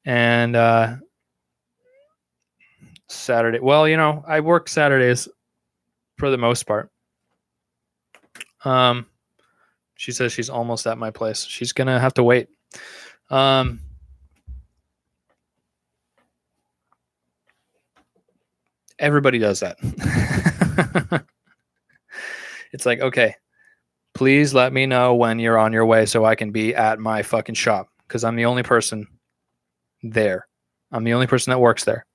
And Saturday, well, I work Saturdays for the most part. She says she's almost at my place. She's gonna have to wait. Everybody does that. It's like, okay, please let me know when you're on your way so I can be at my fucking shop, because I'm the only person there. I'm the only person that works there.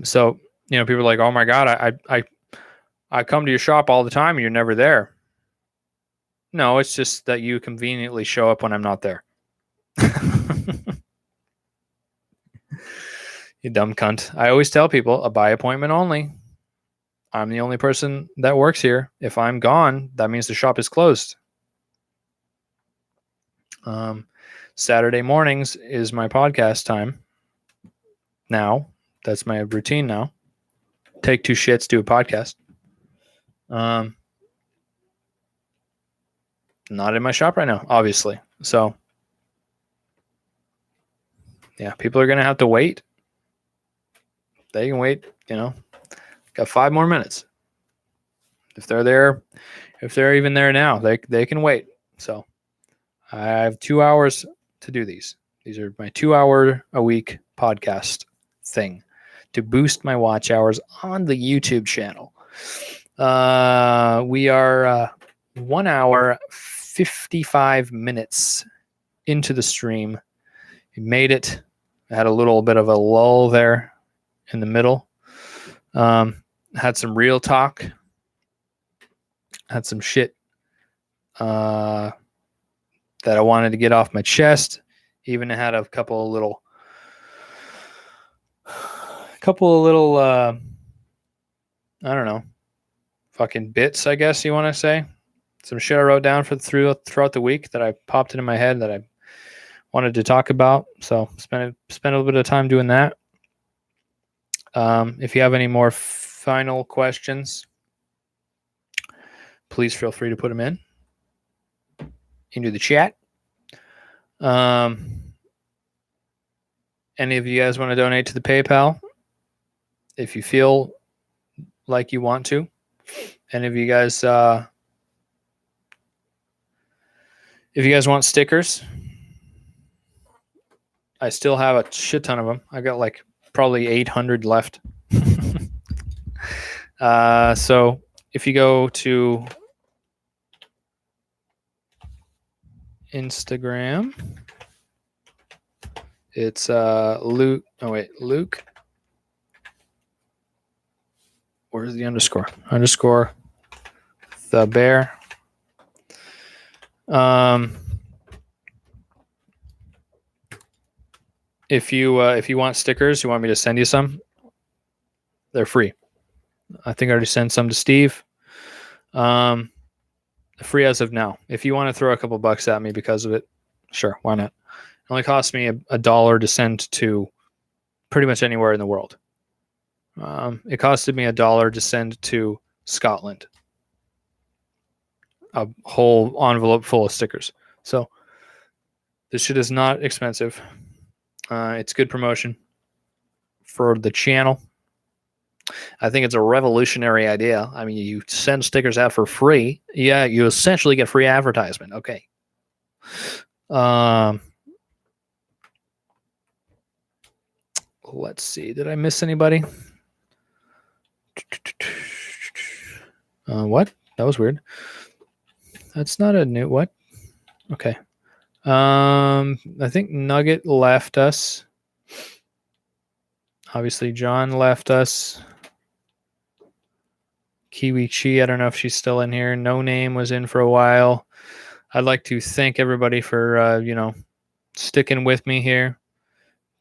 So people are like, oh my God, I come to your shop all the time and you're never there. No, it's just that you conveniently show up when I'm not there. You dumb cunt. I always tell people, a by appointment only. I'm the only person that works here. If I'm gone, that means the shop is closed. Saturday mornings is my podcast time. Now, that's my routine now. Take 2 shits, do a podcast. Not in my shop right now, obviously. So, yeah, people are going to have to wait. They can wait, got 5 more minutes. If they're there, if they're even there now, they can wait. So I have 2 hours to do these. These are my 2-hour a week podcast thing to boost my watch hours on the YouTube channel. We are 1 hour 55 minutes into the stream. We made it. I had a little bit of a lull there in the middle. Had some real talk. Had some shit that I wanted to get off my chest. Even had a couple of little I don't know, fucking bits, I guess you want to say. Some shit I wrote down throughout the week that I popped into my head that I wanted to talk about. So spent a little bit of time doing that. If you have any more final questions, please feel free to put them into the chat. Any of you guys want to donate to the PayPal? If you feel like you want to. Any of you guys, if you guys want stickers, I still have a shit ton of them. I got like probably 800 left. So if you go to Instagram, it's Luke. Oh wait, Luke. Where's the underscore? Underscore TheBear. If you want stickers, you want me to send you some, they're free. I think I already sent some to Steve. Free as of now. If you want to throw a couple bucks at me because of it, sure, why not? It only costs me $1 to send to pretty much anywhere in the world. It costed me $1 to send to Scotland. A whole envelope full of stickers. So this shit is not expensive. It's good promotion for the channel. I think it's a revolutionary idea. I mean, you send stickers out for free. Yeah, you essentially get free advertisement. Okay. Let's see. Did I miss anybody? What? That was weird. That's not a new what? Okay. I think Nugget left us. Obviously, John left us. Kiwi Chi, I don't know if she's still in here. No Name was in for a while. I'd like to thank everybody for, sticking with me here.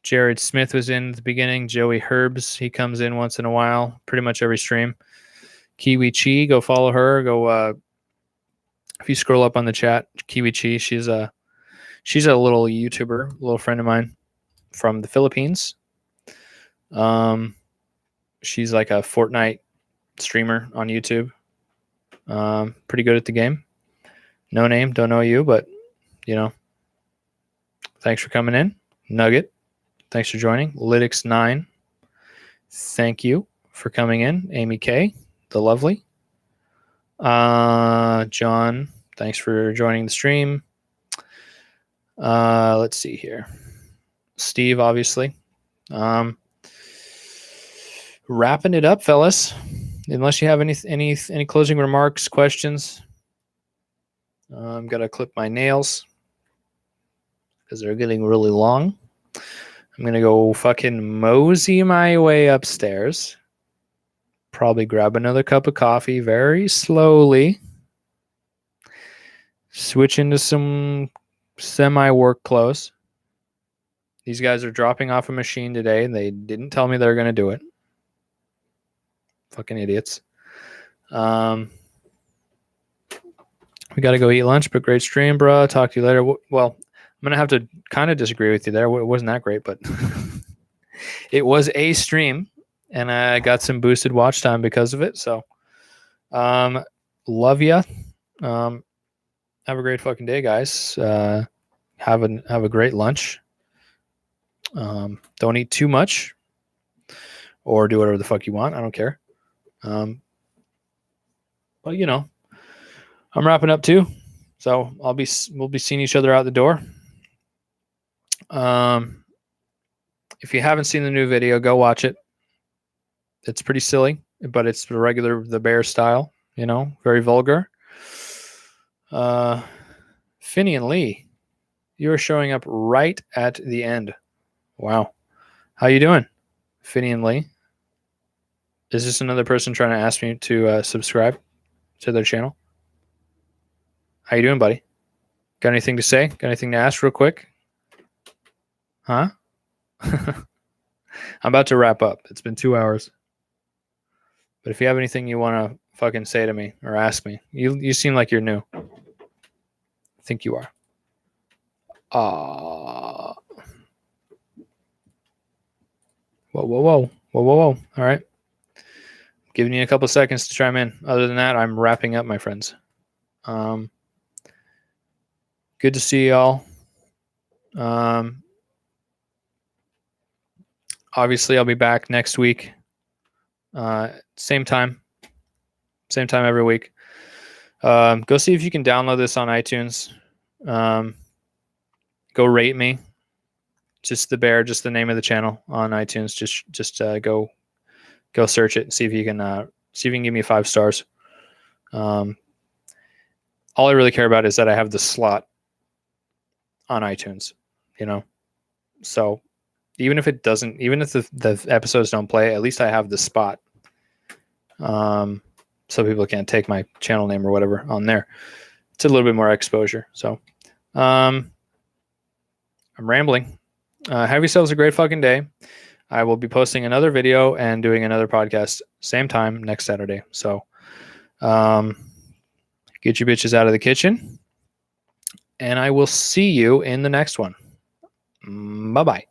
Jared Smith was in at the beginning. Joey Herbs, he comes in once in a while, pretty much every stream. Kiwi Chi, go follow her. Go, if you scroll up on the chat, Kiwi Chi, she's a little YouTuber, a little friend of mine from the Philippines. She's like a Fortnite streamer on YouTube. Pretty good at the game. No Name, don't know you, but thanks for coming in. Nugget, thanks for joining. Lytics9, thank you for coming in. Amy K, the lovely. John, thanks for joining the stream. Let's see here. Steve, obviously. Wrapping it up, fellas. Unless you have any closing remarks, questions. I'm gonna clip my nails because they're getting really long. I'm gonna go fucking mosey my way upstairs. Probably grab another cup of coffee very slowly. Switch into some semi-work clothes. These guys are dropping off a machine today. They didn't tell me they were gonna do it. Fucking idiots. We got to go eat lunch, but great stream, bro. Talk to you later. Well, I'm going to have to kind of disagree with you there. It wasn't that great, but it was a stream, and I got some boosted watch time because of it. So, love ya. Have a great fucking day, guys. Have a great lunch. Don't eat too much, or do whatever the fuck you want. I don't care. But I'm wrapping up too, so we'll be seeing each other out the door. If you haven't seen the new video, go watch it. It's pretty silly, but it's the regular TheBear style. Very vulgar. Finney and Lee, you are showing up right at the end. Wow. How you doing, Finney and Lee? Is this another person trying to ask me to subscribe to their channel? How you doing, buddy? Got anything to say? Got anything to ask real quick? Huh? I'm about to wrap up. It's been 2 hours. But if you have anything you want to fucking say to me or ask me, you seem like you're new. I think you are. Whoa. All right. Giving you a couple seconds to chime in. Other than that, I'm wrapping up, my friends. Good to see y'all. Obviously, I'll be back next week. Same time every week. Go see if you can download this on iTunes. Go rate me. Just TheBear, just the name of the channel on iTunes. Just go search it and see if you can give me 5 stars. All I really care about is that I have the slot on iTunes, so even if the episodes don't play, at least I have the spot, so people can't take my channel name or whatever on there. It's a little bit more exposure. So I'm rambling. Have yourselves a great fucking day. I will be posting another video and doing another podcast same time next Saturday. So get your bitches out of the kitchen, and I will see you in the next one. Bye-bye.